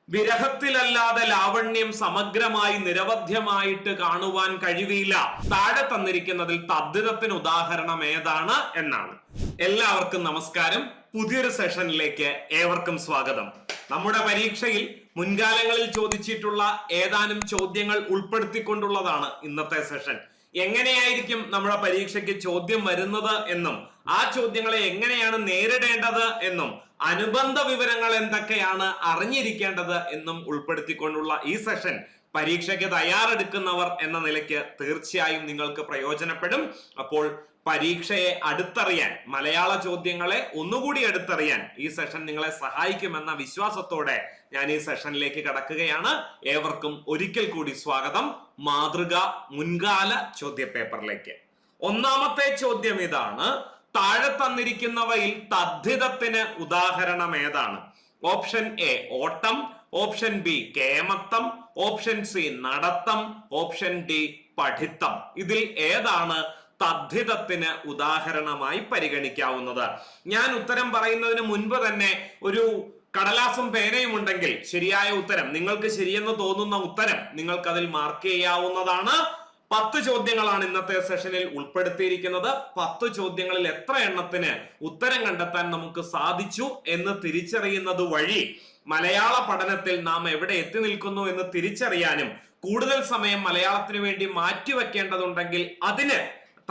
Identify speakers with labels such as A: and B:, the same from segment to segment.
A: വിരഹത്തിലല്ലാതെ ലാവണ്യം സമഗ്രമായി നിരവധ്യമായിട്ട് കാണുവാൻ കഴിവില്ല. താഴെ തന്നിരിക്കുന്നതിൽ തദ്ധിതത്തിന് ഉദാഹരണം ഏതാണ് എന്നാണ്. എല്ലാവർക്കും നമസ്കാരം. പുതിയൊരു സെഷനിലേക്ക് ഏവർക്കും സ്വാഗതം. നമ്മുടെ പരീക്ഷയിൽ മുൻകാലങ്ങളിൽ ചോദിച്ചിട്ടുള്ള ഏതാനും ചോദ്യങ്ങൾ ഉൾപ്പെടുത്തിക്കൊണ്ടുള്ളതാണ് ഇന്നത്തെ സെഷൻ. എങ്ങനെയായിരിക്കും നമ്മുടെ പരീക്ഷയ്ക്ക് ചോദ്യം വരുന്നത് എന്നും ആ ചോദ്യങ്ങളെ എങ്ങനെയാണ് നേരിടേണ്ടത് എന്നും അനുബന്ധ വിവരങ്ങൾ എന്തൊക്കെയാണ് അറിഞ്ഞിരിക്കേണ്ടത് എന്നും ഉൾപ്പെടുത്തിക്കൊണ്ടുള്ള ഈ സെഷൻ പരീക്ഷയ്ക്ക് തയ്യാറെടുക്കുന്നവർ എന്ന നിലയ്ക്ക് തീർച്ചയായും നിങ്ങൾക്ക് പ്രയോജനപ്പെടും. അപ്പോൾ പരീക്ഷയെ അടുത്തറിയാൻ, മലയാള ചോദ്യങ്ങളെ ഒന്നുകൂടി അടുത്തറിയാൻ ഈ സെഷൻ നിങ്ങളെ സഹായിക്കുമെന്ന വിശ്വാസത്തോടെ ഞാൻ ഈ സെഷനിലേക്ക് കടക്കുകയാണ്. ഏവർക്കും ഒരിക്കൽ കൂടി സ്വാഗതം മാതൃക മുൻകാല ചോദ്യപേപ്പറിലേക്ക്. ഒന്നാമത്തെ ചോദ്യം ഇതാണ്: താഴെ തന്നിരിക്കുന്നവയിൽ തദ്ധിതത്തിന് ഉദാഹരണം ഏതാണ്? ഓപ്ഷൻ എ ഓട്ടം, ഓപ്ഷൻ ബി കേമത്തം, ഓപ്ഷൻ സി നടത്തം, ഓപ്ഷൻ ഡി പഠിത്തം. ഇതിൽ ഏതാണ് തദ്ധിതത്തിന് ഉദാഹരണമായി പരിഗണിക്കാവുന്നത്? ഞാൻ ഉത്തരം പറയുന്നതിന് മുൻപ് തന്നെ ഒരു കടലാസും പേനയും ഉണ്ടെങ്കിൽ ശരിയായ ഉത്തരം, നിങ്ങൾക്ക് ശരിയെന്ന് തോന്നുന്ന ഉത്തരം നിങ്ങൾക്ക് അതിൽ മാർക്ക് ചെയ്യാവുന്നതാണ്. 10 ചോദ്യങ്ങളാണ് ഇന്നത്തെ സെഷനിൽ ഉൾപ്പെടുത്തിയിരിക്കുന്നത്. 10 ചോദ്യങ്ങളിൽ എത്ര എണ്ണത്തിന് ഉത്തരം കണ്ടെത്താൻ നമുക്ക് സാധിച്ചു എന്ന് തിരിച്ചറിയുന്നത് വഴി മലയാള പഠനത്തിൽ നാം എവിടെ എത്തി നിൽക്കുന്നു എന്ന് തിരിച്ചറിയാനും കൂടുതൽ സമയം മലയാളത്തിന് വേണ്ടി മാറ്റിവെക്കേണ്ടതുണ്ടെങ്കിൽ അതിന്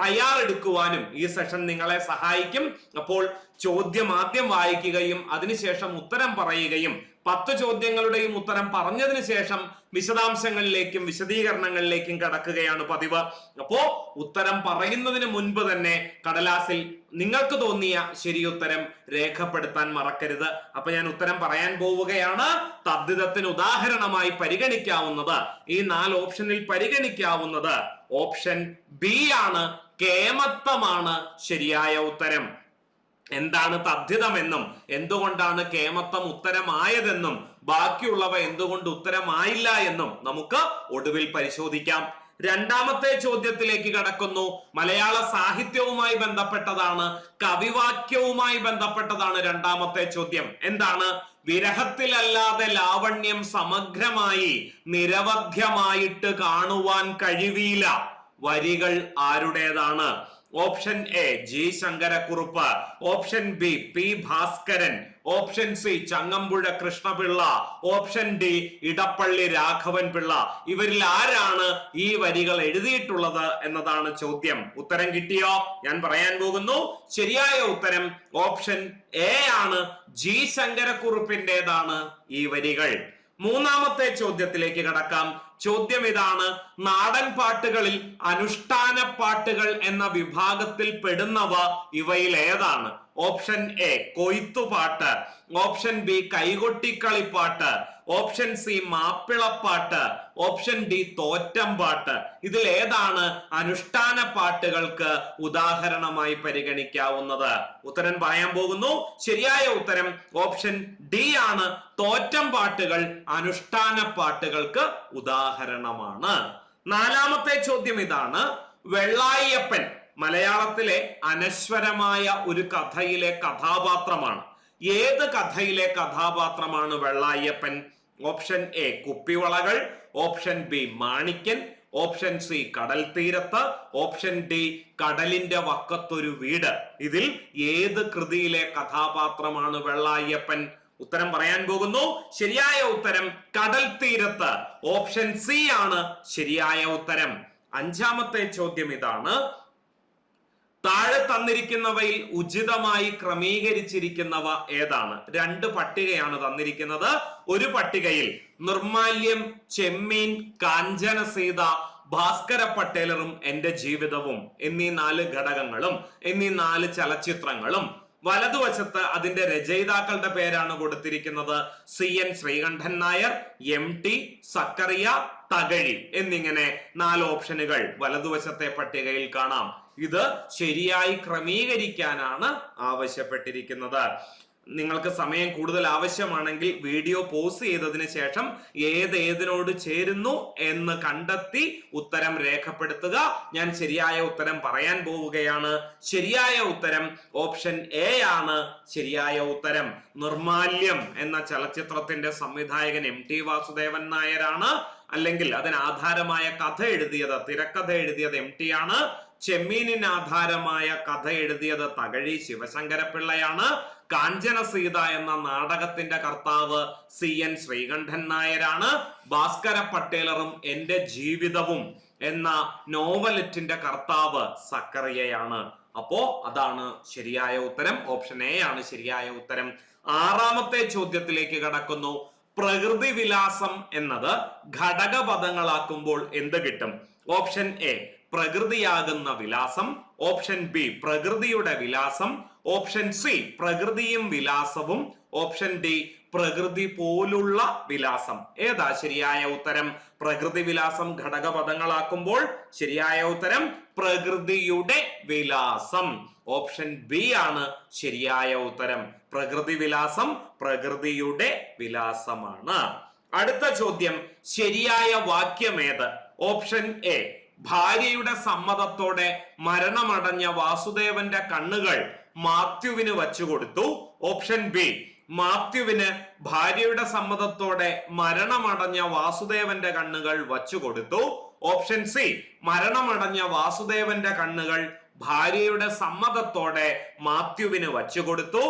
A: തയ്യാറെടുക്കുവാനും ഈ സെഷൻ നിങ്ങളെ സഹായിക്കും. അപ്പോൾ ചോദ്യം ആദ്യം വായിക്കുകയും അതിനുശേഷം ഉത്തരം പറയുകയും 10 ചോദ്യങ്ങളുടെയും ഉത്തരം പറഞ്ഞതിന് ശേഷം വിശദാംശങ്ങളിലേക്കും വിശദീകരണങ്ങളിലേക്കും കടക്കുകയാണ് പതിവ്. അപ്പോ ഉത്തരം പറയുന്നതിന് മുൻപ് തന്നെ കടലാസിൽ നിങ്ങൾക്ക് തോന്നിയ ശരിയുത്തരം രേഖപ്പെടുത്താൻ മറക്കരുത്. അപ്പൊ ഞാൻ ഉത്തരം പറയാൻ പോവുകയാണ്. തദ്ധിതത്തിന് ഉദാഹരണമായി പരിഗണിക്കാവുന്നത്, ഈ 4 ഓപ്ഷനിൽ പരിഗണിക്കാവുന്നത് ഓപ്ഷൻ ബി ആണ്. കേമത്തമാണ് ശരിയായ ഉത്തരം. എന്താണ് തദ്ധിതമെന്നും എന്തുകൊണ്ടാണ് കേമത്തം ഉത്തരമായതെന്നും ബാക്കിയുള്ളവ എന്തുകൊണ്ട് ഉത്തരമായില്ല എന്നും നമുക്ക് ഒടുവിൽ പരിശോധിക്കാം. രണ്ടാമത്തെ ചോദ്യത്തിലേക്ക് കടക്കുന്നു. മലയാള സാഹിത്യവുമായി ബന്ധപ്പെട്ടതാണ്, കവിവാക്യവുമായി ബന്ധപ്പെട്ടതാണ് രണ്ടാമത്തെ ചോദ്യം. എന്താണ്? വിരഹത്തിലല്ലാതെ ലാവണ്യം സമഗ്രമായി നിരവധ്യമായിട്ട് കാണുവാൻ കഴിവില്ല. വരികൾ ആരുടേതാണ്? Option A G Sankarakurup, option B P Bhaskaran, option C Changampuzha Krishnapillai, option D Edappally Raghavan Pillai. ഇവരിൽ ആരാണ് ഈ വരികൾ എഴുതിയിട്ടുള്ളത് എന്നതാണ് ചോദ്യം. ഉത്തരം കിട്ടിയോ? ഞാൻ പറയാൻ പോകുന്നു. ശരിയായ ഉത്തരം ഓപ്ഷൻ എ ആണ്. ജി ശങ്കരക്കുറുപ്പിന്റേതാണ് ഈ വരികൾ. മൂന്നാമത്തെ ചോദ്യത്തിലേക്ക് കടക്കാം. ചോദ്യം ഇതാണ്: നാടൻ പാട്ടുകളിൽ അനുഷ്ഠാന പാട്ടുകൾ എന്ന വിഭാഗത്തിൽ പെടുന്നവ ഇവയിൽ ഏതാണ്? ഓപ്ഷൻ എ കൊയ്ത്തുപാട്ട്, ഓപ്ഷൻ ബി കൈകൊട്ടിക്കളിപ്പാട്ട്, ഓപ്ഷൻ സി മാപ്പിളപ്പാട്ട്, ഓപ്ഷൻ ഡി തോറ്റംപാട്ട്. ഇതിൽ ഏതാണ് അനുഷ്ഠാന പാട്ടുകൾക്ക് ഉദാഹരണമായി പരിഗണിക്കാവുന്നത്? ഉത്തരം പറയാൻ പോകുന്നു. ശരിയായ ഉത്തരം ഓപ്ഷൻ ഡി ആണ്. തോറ്റം പാട്ടുകൾ അനുഷ്ഠാന പാട്ടുകൾക്ക് ഉദാഹരണമാണ്. നാലാമത്തെ ചോദ്യം ഇതാണ്: വെള്ളായിയപ്പൻ മലയാളത്തിലെ അനശ്വരമായ ഒരു കഥയിലെ കഥാപാത്രമാണ്. ഏത് കഥയിലെ കഥാപാത്രമാണ് വെള്ളായിയപ്പൻ? ഓപ്ഷൻ എ കുപ്പിവളകൾ, ഓപ്ഷൻ ബി മാണിക്യൻ, ഓപ്ഷൻ സി കടൽ തീരത്ത്, ഓപ്ഷൻ ഡി കടലിന്റെ വക്കത്തൊരു വീട്. ഇതിൽ ഏത് കൃതിയിലെ കഥാപാത്രമാണ് വെള്ളായിയപ്പൻ? ഉത്തരം പറയാൻ പോകുന്നു. ശരിയായ ഉത്തരം കടൽ തീരത്ത്, ഓപ്ഷൻ സി ആണ് ശരിയായ ഉത്തരം. അഞ്ചാമത്തെ ചോദ്യം ഇതാണ്: താഴെ തന്നിരിക്കുന്നവയിൽ ഉചിതമായി ക്രമീകരിച്ചിരിക്കുന്നവ ഏതാണ്? 2 പട്ടികയാണ് തന്നിരിക്കുന്നത്. ഒരു പട്ടികയിൽ നിർമാല്യം, ചെമ്മീൻ, കാഞ്ചന സീത, ഭാസ്കര പട്ടേലറും എന്റെ ജീവിതവും എന്നീ 4 ഘടകങ്ങളും എന്നീ 4 ചലച്ചിത്രങ്ങളും, വലതുവശത്ത് അതിന്റെ രചയിതാക്കളുടെ പേരാണ് കൊടുത്തിരിക്കുന്നത്. CN ശ്രീകണ്ഠൻ നായർ, MT സക്കറിയ, തകഴി എന്നിങ്ങനെ 4 ഓപ്ഷനുകൾ വലതുവശത്തെ പട്ടികയിൽ കാണാം. ഇത് ശരിയായി ക്രമീകരിക്കാനാണ് ആവശ്യപ്പെട്ടിരിക്കുന്നത്. നിങ്ങൾക്ക് സമയം കൂടുതൽ ആവശ്യമാണെങ്കിൽ വീഡിയോ പോസ് ചെയ്തതിന് ശേഷം ഏതിനോട് ചേരുന്നു എന്ന് കണ്ടെത്തി ഉത്തരം രേഖപ്പെടുത്തുക. ഞാൻ ശരിയായ ഉത്തരം പറയാൻ പോവുകയാണ്. ശരിയായ ഉത്തരം ഓപ്ഷൻ എ ആണ് ശരിയായ ഉത്തരം. നിർമാല്യം എന്ന ചലച്ചിത്രത്തിന്റെ സംവിധായകൻ MT വാസുദേവൻ നായരാണ്. അല്ലെങ്കിൽ അതിന് ആധാരമായ തിരക്കഥ എഴുതിയത് MT ആണ്. ചെമ്മീനിന് ആധാരമായ കഥ എഴുതിയത് തകഴി ശിവശങ്കരപിള്ളയാണ്. കാഞ്ചന സീത എന്ന നാടകത്തിന്റെ കർത്താവ് CN ശ്രീകണ്ഠൻ നായരാണ്. ഭാസ്കര പട്ടേലറും എന്റെ ജീവിതവും എന്ന നോവലറ്റിന്റെ കർത്താവ് സക്കറിയയാണ്. അപ്പോ അതാണ് ശരിയായ ഉത്തരം. ഓപ്ഷൻ എ ആണ് ശരിയായ ഉത്തരം. ആറാമത്തെ ചോദ്യത്തിലേക്ക് കടക്കുന്നു. പ്രകൃതി വിലാസം എന്നത് ഘടകപദങ്ങളാക്കുമ്പോൾ എന്ത് കിട്ടും? ഓപ്ഷൻ എ പ്രകൃതിയാകുന്ന വിലാസം, ഓപ്ഷൻ ബി പ്രകൃതിയുടെ വിലാസം, ഓപ്ഷൻ സി പ്രകൃതിയും വിലാസവും, ഓപ്ഷൻ ഡി പ്രകൃതി പോലുള്ള വിലാസം. ഏതാ ശരിയായ ഉത്തരം? പ്രകൃതി വിലാസം ഘടകപദങ്ങളാക്കുമ്പോൾ ശരിയായ ഉത്തരം പ്രകൃതിയുടെ വിലാസം. ഓപ്ഷൻ ബി ആണ് ശരിയായ ഉത്തരം. പ്രകൃതി വിലാസം പ്രകൃതിയുടെ വിലാസമാണ്. അടുത്ത ചോദ്യം, ശരിയായ വാക്യമേത്? ഓപ്ഷൻ എ ഭാര്യയുടെ സമ്മതത്തോടെ മരണമടഞ്ഞ വാസുദേവന്റെ കണ്ണുകൾ മാത്യുവിന് വച്ചുകൊടുത്തു. ഓപ്ഷൻ ബി മാത്യുവിന് ഭാര്യയുടെ സമ്മതത്തോടെ മരണമടഞ്ഞ വാസുദേവന്റെ കണ്ണുകൾ വച്ചുകൊടുത്തു. ഓപ്ഷൻ സി മരണമടഞ്ഞ വാസുദേവന്റെ കണ്ണുകൾ ഭാര്യയുടെ സമ്മതത്തോടെ മാത്യുവിന് വച്ചുകൊടുത്തു.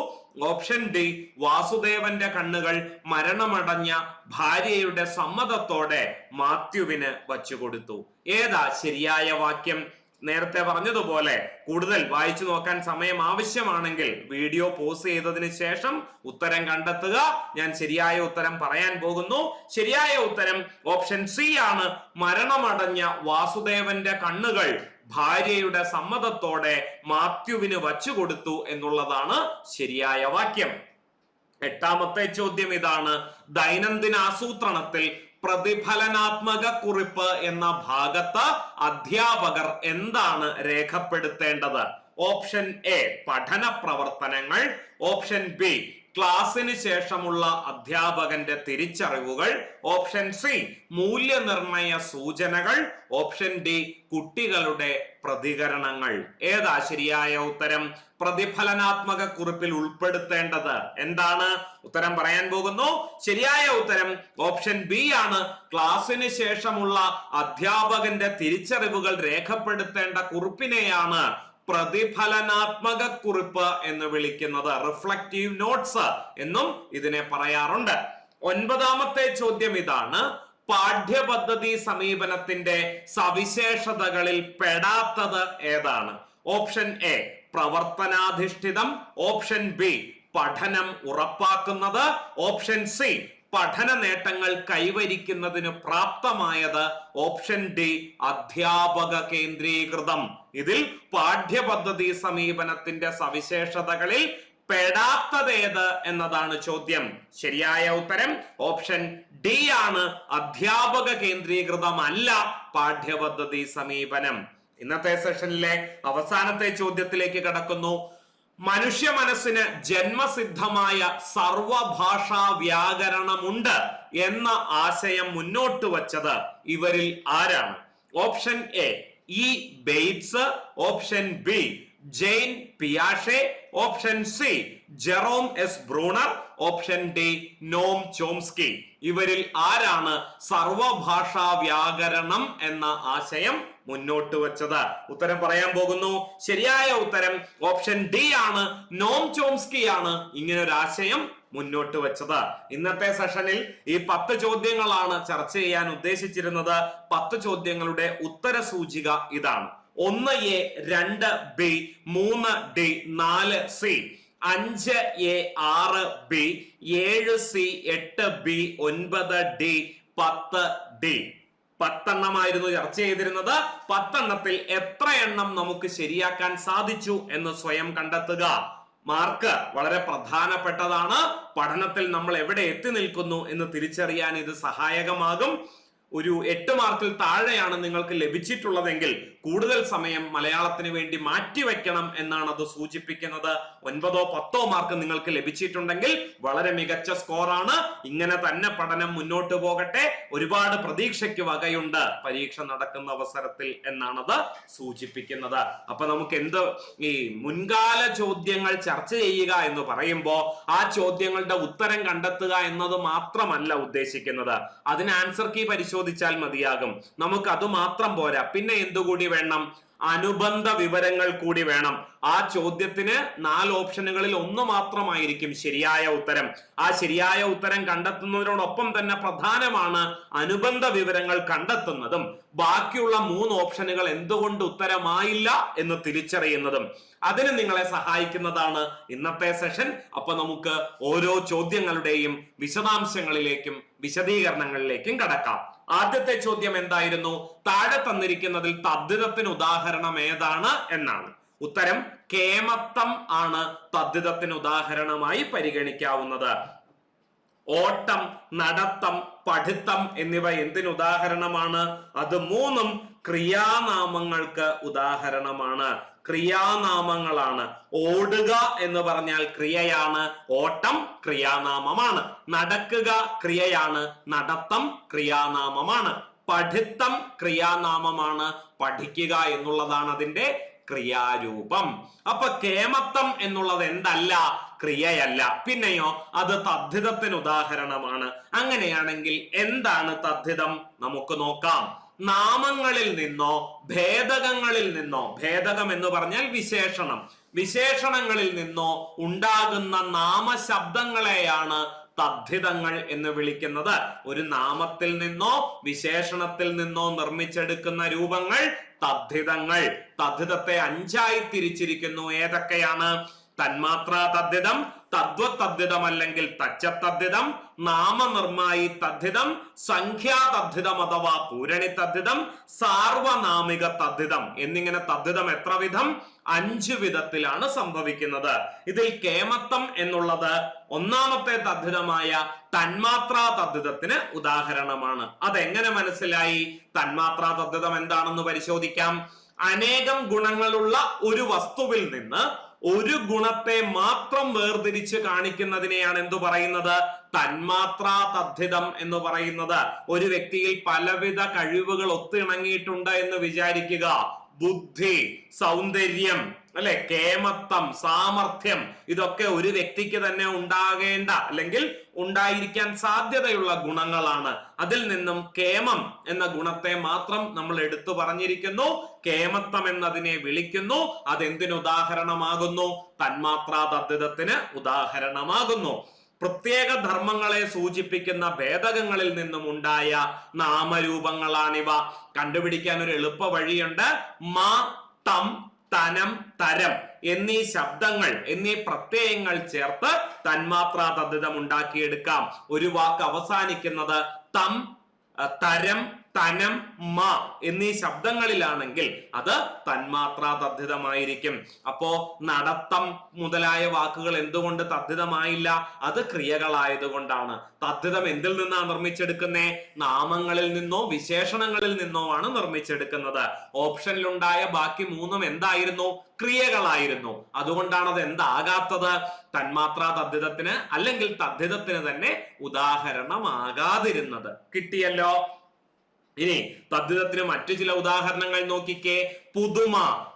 A: ഓപ്ഷൻ ഡി വാസുദേവന്റെ കണ്ണുകൾ മരണമടഞ്ഞ ഭാര്യയുടെ സമ്മതത്തോടെ മാത്യുവിന് വച്ചുകൊടുത്തു. ഏതാ ശരിയായ വാക്യം? നേരത്തെ പറഞ്ഞതുപോലെ കൂടുതൽ വായിച്ചു നോക്കാൻ സമയം ആവശ്യമാണെങ്കിൽ വീഡിയോ പോസ് ചെയ്തതിന് ശേഷം ഉത്തരം കണ്ടെത്തുക. ഞാൻ ശരിയായ ഉത്തരം പറയാൻ പോകുന്നു. ശരിയായ ഉത്തരം ഓപ്ഷൻ സി ആണ്. മരണമടഞ്ഞ വാസുദേവന്റെ കണ്ണുകൾ ഭാര്യയുടെ സമ്മതത്തോടെ മാത്യുവിന് വച്ചുകൊടുത്തു എന്നുള്ളതാണ് ശരിയായ വാക്യം. എട്ടാമത്തെ ചോദ്യം ഇതാണ്. ദൈനംദിന ആസൂത്രണത്തിൽ പ്രതിഫലനാത്മക കുറിപ്പ് എന്ന ഭാഗത്ത് അധ്യാപകർ എന്താണ് രേഖപ്പെടുത്തേണ്ടത്? ഓപ്ഷൻ എ പഠന പ്രവർത്തനങ്ങൾ, ഓപ്ഷൻ ബി ക്ലാസ്സിന് ശേഷമുള്ള അധ്യാപകന്റെ തിരിച്ചറിവുകൾ, ഓപ്ഷൻ സി മൂല്യനിർണയ സൂചനകൾ, ഓപ്ഷൻ ഡി കുട്ടികളുടെ പ്രതികരണങ്ങൾ. ഏതാ ശരിയായ ഉത്തരം? പ്രതിഫലനാത്മക കുറിപ്പിൽ ഉൾപ്പെടുത്തേണ്ടത് എന്താണ്? ഉത്തരം പറയാൻ പോകുന്നു. ശരിയായ ഉത്തരം ഓപ്ഷൻ ബി ആണ്. ക്ലാസ്സിന് ശേഷമുള്ള അധ്യാപകന്റെ തിരിച്ചറിവുകൾ രേഖപ്പെടുത്തേണ്ട കുറിപ്പിനെയാണ് പ്രതിഫലനാത്മക കുറിപ്പ് എന്ന് വിളിക്കുന്നത്. റിഫ്ലക്റ്റീവ് നോട്ട്സ് എന്നും ഇതിനെ പറയാറുണ്ട്. ഒൻപതാമത്തെ ചോദ്യം ഇതാണ്. പാഠ്യപദ്ധതി സമീപനത്തിന്റെ സവിശേഷതകളിൽ പെടാത്തത് ഏതാണ്? ഓപ്ഷൻ എ പ്രവർത്തനാധിഷ്ഠിതം, ഓപ്ഷൻ ബി പഠനം ഉറപ്പാക്കുന്നത്, ഓപ്ഷൻ സി പഠന നേട്ടങ്ങൾ കൈവരിക്കുന്നതിന് പ്രാപ്തമായത്, ഓപ്ഷൻ ഡി അധ്യാപക കേന്ദ്രീകൃതം. ഇതിൽ പാഠ്യപദ്ധതി സമീപനത്തിന്റെ സവിശേഷതകളിൽ പെടാത്തതേത് എന്നതാണ് ചോദ്യം. ശരിയായ ഉത്തരം ഓപ്ഷൻ ഡി ആണ്. അധ്യാപക കേന്ദ്രീകൃതമല്ല പാഠ്യപദ്ധതി സമീപനം. ഇന്നത്തെ സെഷനിലെ അവസാനത്തെ ചോദ്യത്തിലേക്ക് കടക്കുന്നു. മനുഷ്യ മനസ്സിന് ജന്മസിദ്ധമായ സർവഭാഷാ വ്യാകരണമുണ്ട് എന്ന ആശയം മുന്നോട്ട് വച്ചത് ഇവരിൽ ആരാണ്? Option A E Bates, option B Jean പിയാഷെ, option C Jerome S Bruner, option D Noam Chomsky. ഇവരിൽ ആരാണ് സർവഭാഷാ വ്യാകരണം എന്ന ആശയം മുന്നോട്ട് വെച്ചത്? ഉത്തരം പറയാൻ പോകുന്നു. ശരിയായ ഉത്തരം ഓപ്ഷൻ ഡി ആണ്. നോം ചോംസ്കി ആണ് ഇങ്ങനെ ഒരു ആശയം മുന്നോട്ട് വെച്ചത്. ഇന്നത്തെ സെഷനിൽ ഈ 10 ചോദ്യങ്ങളാണ് ചർച്ച ചെയ്യാൻ ഉദ്ദേശിച്ചിരുന്നത്. 10 ചോദ്യങ്ങളുടെ ഉത്തര സൂചിക ഇതാണ്. 1A 2B 3D 4C 5A 6B 7C 8B 9D 10D. 10 എണ്ണമായിരുന്നു ചർച്ച ചെയ്തിരുന്നത്. 10 എണ്ണത്തിൽ എത്ര എണ്ണം നമുക്ക് ശരിയാക്കാൻ സാധിച്ചു എന്ന് സ്വയം കണ്ടെത്തുക. മാർക്ക് വളരെ പ്രധാനപ്പെട്ടതാണ്. പഠനത്തിൽ നമ്മൾ എവിടെ എത്തി നിൽക്കുന്നു എന്ന് തിരിച്ചറിയാൻ ഇത് സഹായകമാകും. ഒരു 8 മാർക്കിൽ താഴെയാണ് നിങ്ങൾക്ക് ലഭിച്ചിട്ടുള്ളതെങ്കിൽ കൂടുതൽ സമയം മലയാളത്തിന് വേണ്ടി മാറ്റിവെക്കണം എന്നാണ് അത് സൂചിപ്പിക്കുന്നത്. 9-10 മാർക്ക് നിങ്ങൾക്ക് ലഭിച്ചിട്ടുണ്ടെങ്കിൽ വളരെ മികച്ച സ്കോറാണ്. ഇങ്ങനെ തന്നെ പഠനം മുന്നോട്ട് പോകട്ടെ. ഒരുപാട് പ്രതീക്ഷയ്ക്ക് വകയുണ്ട് പരീക്ഷ നടക്കുന്ന അവസരത്തിൽ എന്നാണത് സൂചിപ്പിക്കുന്നത്. അപ്പൊ നമുക്ക് ഈ മുൻകാല ചോദ്യങ്ങൾ ചർച്ച ചെയ്യുക എന്ന് പറയുമ്പോൾ ആ ചോദ്യങ്ങളുടെ ഉത്തരം കണ്ടെത്തുക എന്നത് മാത്രമല്ല ഉദ്ദേശിക്കുന്നത്. അതിന് ആൻസർ കീ പരിശോധിച്ചാൽ മതിയാകും. നമുക്ക് അത് മാത്രം പോരാ. പിന്നെ എന്തുകൂടി വേണം? അനുബന്ധ വിവരങ്ങൾ കൂടി വേണം. ആ ചോദ്യത്തിന് 4 ഓപ്ഷനുകളിൽ ഒന്ന് മാത്രമായിരിക്കും ശരിയായ ഉത്തരം. ആ ശരിയായ ഉത്തരം കണ്ടെത്തുന്നതിനോടൊപ്പം തന്നെ പ്രധാനമാണ് അനുബന്ധ വിവരങ്ങൾ കണ്ടെത്തുന്നതും ബാക്കിയുള്ള 3 ഓപ്ഷനുകൾ എന്തുകൊണ്ട് ഉത്തരമായില്ല എന്ന് തിരിച്ചറിയുന്നതും. അതിന് നിങ്ങളെ സഹായിക്കുന്നതാണ് ഇന്നത്തെ സെഷൻ. അപ്പൊ നമുക്ക് ഓരോ ചോദ്യങ്ങളുടെയും വിശദാംശങ്ങളിലേക്കും വിശദീകരണങ്ങളിലേക്കും കടക്കാം. ആദ്യത്തെ ചോദ്യം എന്തായിരുന്നു? താഴെ തന്നിരിക്കുന്നതിൽ തദ്ധിതത്തിന് ഉദാഹരണം ഏതാണ് എന്നാണ്. ഉത്തരം കേമത്തം ആണ് തദ്ധിതത്തിന് ഉദാഹരണമായി പരിഗണിക്കാവുന്നത്. ഓട്ടം, നടത്തം, പഠിത്തം എന്നിവ എന്തിന് ഉദാഹരണമാണ്? അത് 3ഉം ക്രിയാനാമങ്ങൾക്ക് ഉദാഹരണമാണ്. ക്രിയാനാമങ്ങളാണ്. ഓടുക എന്ന് പറഞ്ഞാൽ ക്രിയയാണ്, ഓട്ടം ക്രിയാനാമമാണ്. നടക്കുക ക്രിയയാണ്, നടത്തം ക്രിയാനാമമാണ്. പഠിത്തം ക്രിയാനാമമാണ്, പഠിക്കുക എന്നുള്ളതാണ് അതിന്റെ ക്രിയാരൂപം. അപ്പൊ കേമത്തം എന്നുള്ളത് എന്തല്ല? ക്രിയയല്ല. പിന്നെയോ അത് തദ്ധിതത്തിന് ഉദാഹരണമാണ്. അങ്ങനെയാണെങ്കിൽ എന്താണ് തദ്ധിതം? നമുക്ക് നോക്കാം. നാമങ്ങളിൽ നിന്നോ ഭേദകങ്ങളിൽ നിന്നോ, ഭേദകം എന്ന് പറഞ്ഞാൽ വിശേഷണം, വിശേഷണങ്ങളിൽ നിന്നോ ഉണ്ടാകുന്ന നാമശബ്ദങ്ങളെയാണ് തദ്ധിതങ്ങൾ എന്ന് വിളിക്കുന്നത്. ഒരു നാമത്തിൽ നിന്നോ വിശേഷണത്തിൽ നിന്നോ നിർമ്മിച്ചെടുക്കുന്ന രൂപങ്ങൾ തദ്ധിതങ്ങൾ. തദ്ധിതത്തെ 5ആയി തിരിച്ചിരിക്കുന്നു. ഏതൊക്കെയാണ്? തന്മാത്രാ തദ്ധിതം, തദ്വത്തദ്ധിതം അല്ലെങ്കിൽ തച്ചത്തദ്ധിതം, നാമനിർമ്മായി തദ്ധിതം, സംഖ്യാ തദ്ധിതം അഥവാ പൂരണി തദ്ധിതം, സാർവനാമിക തദ്ധിതം എന്നിങ്ങനെ തദ്ധിതം എത്ര വിധം? 5 വിധത്തിലാണ് സംഭവിക്കുന്നത്. ഇതിൽ കേമത്തം എന്നുള്ളത് ഒന്നാമത്തെ തദ്ധിതമായ തന്മാത്രാ തദ്ധിതത്തിന് ഉദാഹരണമാണ്. അതെങ്ങനെ മനസ്സിലായി? തന്മാത്രാ തദ്ധിതം എന്താണെന്ന് പരിശോധിക്കാം. അനേകം ഗുണങ്ങളുള്ള ഒരു വസ്തുവിൽ നിന്ന് ഒരു ഗുണത്തെ മാത്രം വേർതിരിച്ച് കാണിക്കുന്നതിനെയാണ് എന്തു പറയുന്നത്? തന്മാത്രാ തദ്ധിതം എന്ന് പറയുന്നത്. ഒരു വ്യക്തിയിൽ പലവിധ കഴിവുകൾ ഒത്തിണങ്ങിയിട്ടുണ്ട് എന്ന് വിചാരിക്കുക. ബുദ്ധി, സൗന്ദര്യം, അല്ലെ, കേമത്തം, സാമർഥ്യം, ഇതൊക്കെ ഒരു വ്യക്തിക്ക് തന്നെ ഉണ്ടാകേണ്ട അല്ലെങ്കിൽ ഉണ്ടായിരിക്കാൻ സാധ്യതയുള്ള ഗുണങ്ങളാണ്. അതിൽ നിന്നും കേമം എന്ന ഗുണത്തെ മാത്രം നമ്മൾ എടുത്തു പറഞ്ഞിരിക്കുന്നു. കേമത്തം എന്നതിനെ വിളിക്കുന്നു. അതെന്തിന് ഉദാഹരണമാകുന്നു? തന്മാത്രാ തദ്ധിതത്തിന് ഉദാഹരണമാകുന്നു. പ്രത്യേക ധർമ്മങ്ങളെ സൂചിപ്പിക്കുന്ന ഭേദകങ്ങളിൽ നിന്നും ഉണ്ടായ നാമരൂപങ്ങളാണിവ. കണ്ടുപിടിക്കാൻ ഒരു എളുപ്പ വഴിയുണ്ട്. മ, തം, തനം, തരം എന്നീ ശബ്ദങ്ങൾ, എന്നീ പ്രത്യയങ്ങൾ ചേർത്ത് തന്മാത്രാ തദ്ധിതം ഉണ്ടാക്കിയെടുക്കാം. ഒരു വാക്ക് അവസാനിക്കുന്നത് തം, തരം, തനം, മ എന്നീ ശബ്ദങ്ങളിലാണെങ്കിൽ അത് തന്മാത്രാ തദ്ധിതമായിരിക്കും. അപ്പോ നടത്തം മുതലായ വാക്കുകൾ എന്തുകൊണ്ട് തദ്ധിതമായില്ല? അത് ക്രിയകളായതുകൊണ്ടാണ്. തദ്ധിതം എന്തിൽ നിന്നാണ് നിർമ്മിച്ചെടുക്കുന്നേ? നാമങ്ങളിൽ നിന്നോ വിശേഷണങ്ങളിൽ നിന്നോ ആണ് നിർമ്മിച്ചെടുക്കുന്നത്. ഓപ്ഷനിലുണ്ടായ ബാക്കി 3ഉം എന്തായിരുന്നു? ക്രിയകളായിരുന്നു. അതുകൊണ്ടാണ് അത് എന്താകാത്തത്? തന്മാത്രാ തദ്ധിതത്തിന് അല്ലെങ്കിൽ തദ്ധിതത്തിന് തന്നെ ഉദാഹരണമാകാതിരുന്നത്. കിട്ടിയല്ലോ. ഇനി തദ്ധിതത്തിന് മറ്റു ചില ഉദാഹരണങ്ങൾ നോക്കിക്കേ. പുതുമ,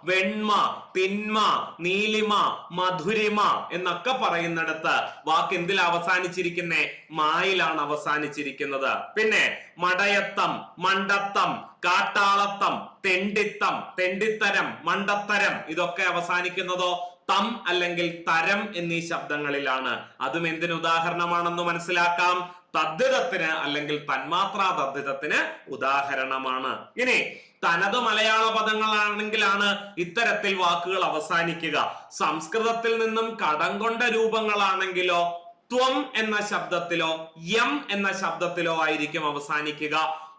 A: വെണ്മ, തിന്മ, നീലിമ, മധുരിമ എന്നൊക്കെ പറയുന്നിടത്ത് വാക്ക് എന്തിൽ അവസാനിച്ചിരിക്കുന്നേ? മായിലാണ് അവസാനിച്ചിരിക്കുന്നത്. പിന്നെ മടയത്തം, മണ്ടത്തം, കാട്ടാളത്തം, തെണ്ടിത്തം, തെണ്ടിത്തരം, മണ്ടത്തരം ഇതൊക്കെ അവസാനിക്കുന്നതോ തം അല്ലെങ്കിൽ തരം എന്നീ ശബ്ദങ്ങളിലാണ്. അതും എന്തിന് ഉദാഹരണമാണെന്ന് മനസ്സിലാക്കാം. തദ്ധിതത്തിന് അല്ലെങ്കിൽ തന്മാത്രാ തദ്ധിതത്തിന് ഉദാഹരണമാണ്. ഇനി തനത് മലയാള പദങ്ങളാണെങ്കിലാണ് ഇത്തരത്തിൽ വാക്കുകൾ അവസാനിക്കുക. സംസ്കൃതത്തിൽ നിന്നും കടം കൊണ്ട രൂപങ്ങളാണെങ്കിലോ ത്വം എന്ന ശബ്ദത്തിലോ യം എന്ന ശബ്ദത്തിലോ ആയിരിക്കും അവസാനിക്കുക.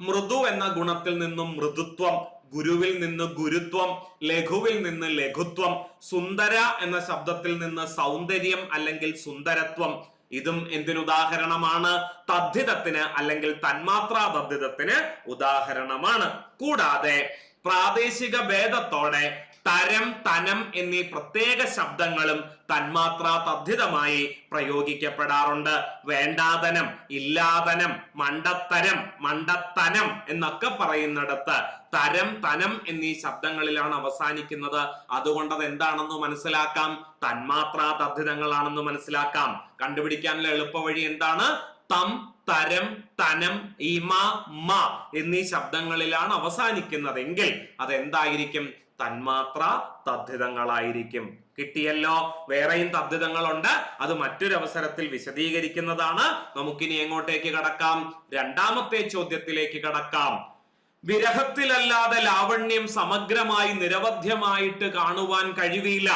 A: മൃദു എന്ന ഗുണത്തിൽ നിന്നും മൃദുത്വം, ഗുരുവിൽ നിന്ന് ഗുരുത്വം, ലഘുവിൽ നിന്ന് ലഘുത്വം, സുന്ദര എന്ന ശബ്ദത്തിൽ നിന്ന് സൗന്ദര്യം അല്ലെങ്കിൽ സുന്ദരത്വം. ഇതും എന്തിനുദാഹരണമാണ്? തദ്ധിതത്തിന് അല്ലെങ്കിൽ തന്മാത്രാ തദ്ധിതത്തിന് ഉദാഹരണമാണ്. കൂടാതെ പ്രാദേശിക ഭേദത്തോടെ തരം, തനം എന്നീ പ്രത്യേക ശബ്ദങ്ങളും തന്മാത്രാ തദ്ധിതമായി പ്രയോഗിക്കപ്പെടാറുണ്ട്. വേണ്ടാതനം, ഇല്ലാതനം, മണ്ടത്തരം, മണ്ടത്തനം എന്നൊക്കെ പറയുന്നിടത്ത് തരം, തനം എന്നീ ശബ്ദങ്ങളിലാണ് അവസാനിക്കുന്നത്. അതുകൊണ്ട് അത് എന്താണെന്ന് മനസ്സിലാക്കാം, തന്മാത്രാ തദ്ധിതങ്ങളാണെന്ന് മനസ്സിലാക്കാം. കണ്ടുപിടിക്കാനുള്ള എളുപ്പ വഴി എന്താണ്? തം, തരം, തനം, ഇമ, മ എന്നീ ശബ്ദങ്ങളിലാണ് അവസാനിക്കുന്നതെങ്കിൽ അതെന്തായിരിക്കും? തന്മാത്ര തദ്ധിതങ്ങളായിരിക്കും. കിട്ടിയല്ലോ. വേറെയും തദ്ധിതങ്ങളുണ്ട്, അത് മറ്റൊരു അവസരത്തിൽ വിശദീകരിക്കുന്നതാണ്. നമുക്കിനി എങ്ങോട്ടേക്ക് കടക്കാം? രണ്ടാമത്തെ ചോദ്യത്തിലേക്ക് കടക്കാം. വിരഹത്തിലല്ലാതെ ലാവണ്യം സമഗ്രമായി നിരവധ്യമായിട്ട് കാണുവാൻ കഴിവില്ല.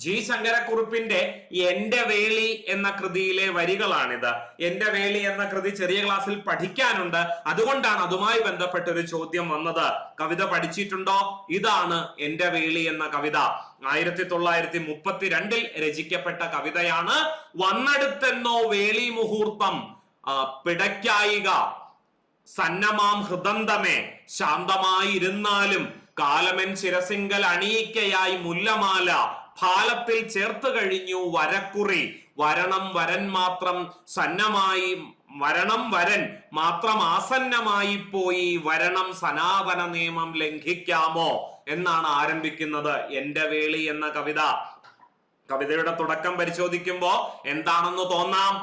A: ജി ശങ്കരക്കുറുപ്പിന്റെ എന്റെ വേളി എന്ന കൃതിയിലെ വരികളാണിത്. എന്റെ വേളി എന്ന കൃതി ചെറിയ ക്ലാസ്സിൽ പഠിക്കാനുണ്ട്, അതുകൊണ്ടാണ് അതുമായി ബന്ധപ്പെട്ട ഒരു ചോദ്യം വന്നത്. കവിത പഠിച്ചിട്ടുണ്ടോ? ഇതാണ് എന്റെ വേളി എന്ന കവിത. 1932 രചിക്കപ്പെട്ട കവിതയാണ്. വന്നെടുത്തെന്നോ വേളി മുഹൂർത്തം പിടയ്ക്കായിക സന്നമാം ഹൃദന്തമേ, ശാന്തമായി ഇരുന്നാലും കാലമൻ ശിരസിങ്കൽ അണിയിക്കയായി മുല്ലമാല, ഫാലത്തിൽ ചേർത്ത് കഴിഞ്ഞു വരക്കുറി, വരണം വരൻ മാത്രം സന്നമായി, വരണം വരൻ മാത്രം ആസന്നമായി പോയി, വരണം സനാതന നിയമം ലംഘിക്കാമോ എന്നാണ് ആരംഭിക്കുന്നത് എന്റെ വേളി എന്ന കവിത. കവിതയുടെ തുടക്കം പരിശോധിക്കുമ്പോ എന്താണെന്ന് തോന്നാം?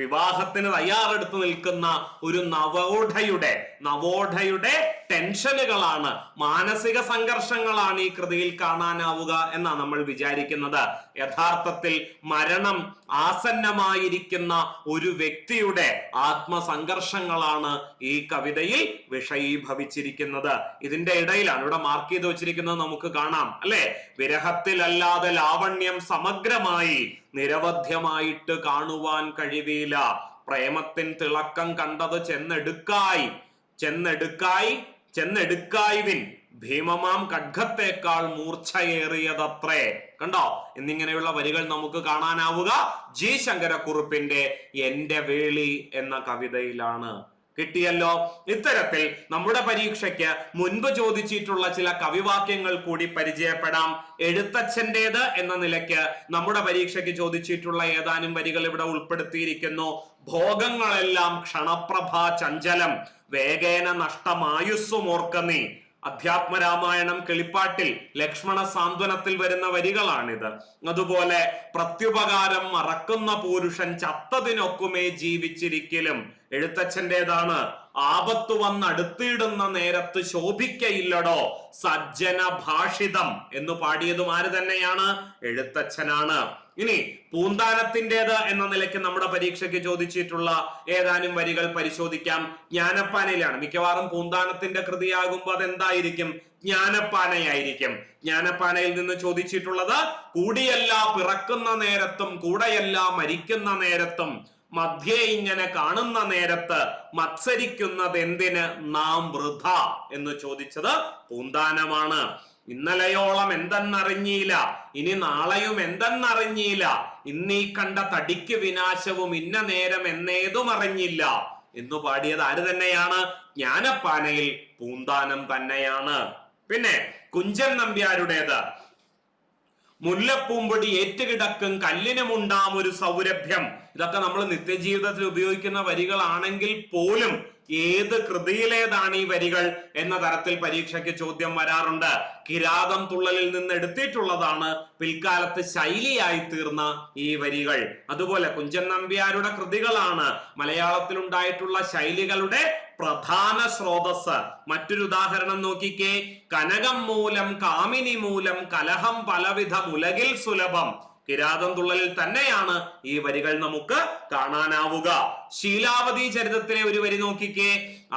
A: വിവാഹത്തിന് തയ്യാറെടുത്ത് നിൽക്കുന്ന ഒരു നവോഢയുടെ ടെൻഷനുകളാണ്, മാനസിക സംഘർഷങ്ങളാണ് ഈ കൃതിയിൽ കാണാനാവുക എന്നാണ് നമ്മൾ വിചാരിക്കുന്നത്. യഥാർത്ഥത്തിൽ മരണം ആസന്നമായിരിക്കുന്ന ഒരു വ്യക്തിയുടെ ആത്മസംഘർഷങ്ങളാണ് ഈ കവിതയിൽ വിഷയീഭവിച്ചിരിക്കുന്നത്. ഇതിന്റെ ഇടയിലാണ് ഇവിടെ മാർക്ക് ചെയ്ത് വെച്ചിരിക്കുന്നത്, നമുക്ക് കാണാം അല്ലെ? വിരഹത്തിലല്ലാതെ ലാവണ്യം സമഗ്രമായി നിരവധ്യമായിട്ട് കാണുവാൻ കഴിവില്ല. പ്രേമത്തിൻ തിളക്കം കണ്ടത് ചെന്നെടുക്കായിവിൻ ഭീമമാം ഖഡ്ഗത്തേക്കാൾ മൂർച്ചയേറിയതത്രേ. കണ്ടോ? എന്നിങ്ങനെയുള്ള വരികൾ നമുക്ക് കാണാനാവുക ജി ശങ്കരക്കുറുപ്പിന്റെ എന്റെ വേളി എന്ന കവിതയിലാണ്. കിട്ടിയല്ലോ. ഇത്തരത്തിൽ നമ്മുടെ പരീക്ഷയ്ക്ക് മുൻപ് ചോദിച്ചിട്ടുള്ള ചില കവിവാക്യങ്ങൾ കൂടി പരിചയപ്പെടാം. എഴുത്തച്ഛൻ്റെത് എന്ന നിലയ്ക്ക് നമ്മുടെ പരീക്ഷയ്ക്ക് ചോദിച്ചിട്ടുള്ള ഏതാനും വരികൾ ഇവിടെ ഉൾപ്പെടുത്തിയിരിക്കുന്നു. ഭോഗങ്ങളെല്ലാം ക്ഷണപ്രഭാ ചഞ്ചലം, വേഗേന നഷ്ടമായുസ്സുമോർക്ക നീ. അധ്യാത്മരാമായണം കിളിപ്പാട്ടിൽ ലക്ഷ്മണ സാന്ത്വനത്തിൽ വരുന്ന വരികളാണിത്. അതുപോലെ പ്രത്യുപകാരം മറക്കുന്ന പുരുഷൻ ചത്തതിനൊക്കുമേ ജീവിച്ചിരിക്കലും എഴുത്തച്ഛൻ്റെതാണ്. ആപത്തു വന്നടുത്തിടുന്ന നേരത്ത് ശോഭിക്കയില്ലടോ സജ്ജന ഭാഷിതം എന്ന് പാടിയതും ആര് തന്നെയാണ്? എഴുത്തച്ഛനാണ്. ഇനി പൂന്താനത്തിൻ്റെത് എന്ന നിലയ്ക്ക് നമ്മുടെ പരീക്ഷയ്ക്ക് ചോദിച്ചിട്ടുള്ള ഏതാനും വരികൾ പരിശോധിക്കാം. ജ്ഞാനപ്പാനയിലാണ്. മിക്കവാറും പൂന്താനത്തിന്റെ കൃതിയാകുമ്പോൾ അതെന്തായിരിക്കും? ജ്ഞാനപ്പാനയായിരിക്കും. ജ്ഞാനപ്പാനയിൽ നിന്ന് ചോദിച്ചിട്ടുള്ളത് കൂടിയല്ല പിറക്കുന്ന നേരത്തും കൂടെയല്ല മരിക്കുന്ന നേരത്തും മധ്യേ ഇങ്ങനെ കാണുന്ന നേരത്ത് മത്സരിക്കുന്നത് എന്തിന് നാം വൃഥ എന്ന് ചോദിച്ചത് പൂന്താനമാണ്. ഇന്നലെയോളം എന്തെന്നറിഞ്ഞില്ല, ഇനി നാളെയും എന്തെന്നറിഞ്ഞില്ല, ഇന്നീ കണ്ട തടിക്ക് വിനാശവും ഇന്ന നേരം എന്നേതും അറിഞ്ഞില്ല എന്ന് പാടിയത് ആര് തന്നെയാണ്? ജ്ഞാനപ്പാനയിൽ പൂന്താനം തന്നെയാണ്. പിന്നെ കുഞ്ചൻ നമ്പ്യാരുടേത് മുല്ലപ്പൂമ്പൊടി ഏറ്റുകിടക്കും കല്ലിനുമുണ്ടാം ഒരു സൗരഭ്യം. ഇതൊക്കെ നമ്മൾ നിത്യജീവിതത്തിൽ ഉപയോഗിക്കുന്ന വരികളാണെങ്കിൽ പോലും ഏത് കൃതിയിലേതാണ് ഈ വരികൾ എന്ന തരത്തിൽ പരീക്ഷയ്ക്ക് ചോദ്യം വരാറുണ്ട്. കിരാതം തുള്ളലിൽ നിന്ന് എടുത്തിട്ടുള്ളതാണ് പിൽക്കാലത്ത് ശൈലിയായി തീർന്ന ഈ വരികൾ. അതുപോലെ കുഞ്ചൻ നമ്പ്യാരുടെ കൃതികളാണ് മലയാളത്തിൽ ഉണ്ടായിട്ടുള്ള ശൈലികളുടെ പ്രധാന സ്രോതസ്. മറ്റൊരു ഉദാഹരണം നോക്കിക്കേ. കനകം മൂലം കാമിനി മൂലം കലഹം പലവിധം ഉലകിൽ സുലഭം. കിരാതം തുള്ളലിൽ തന്നെയാണ് ഈ വരികൾ നമുക്ക് കാണാനാവുക. ശീലാവതി ചരിതത്തിലെ ഒരു വരി നോക്കിക്കേ.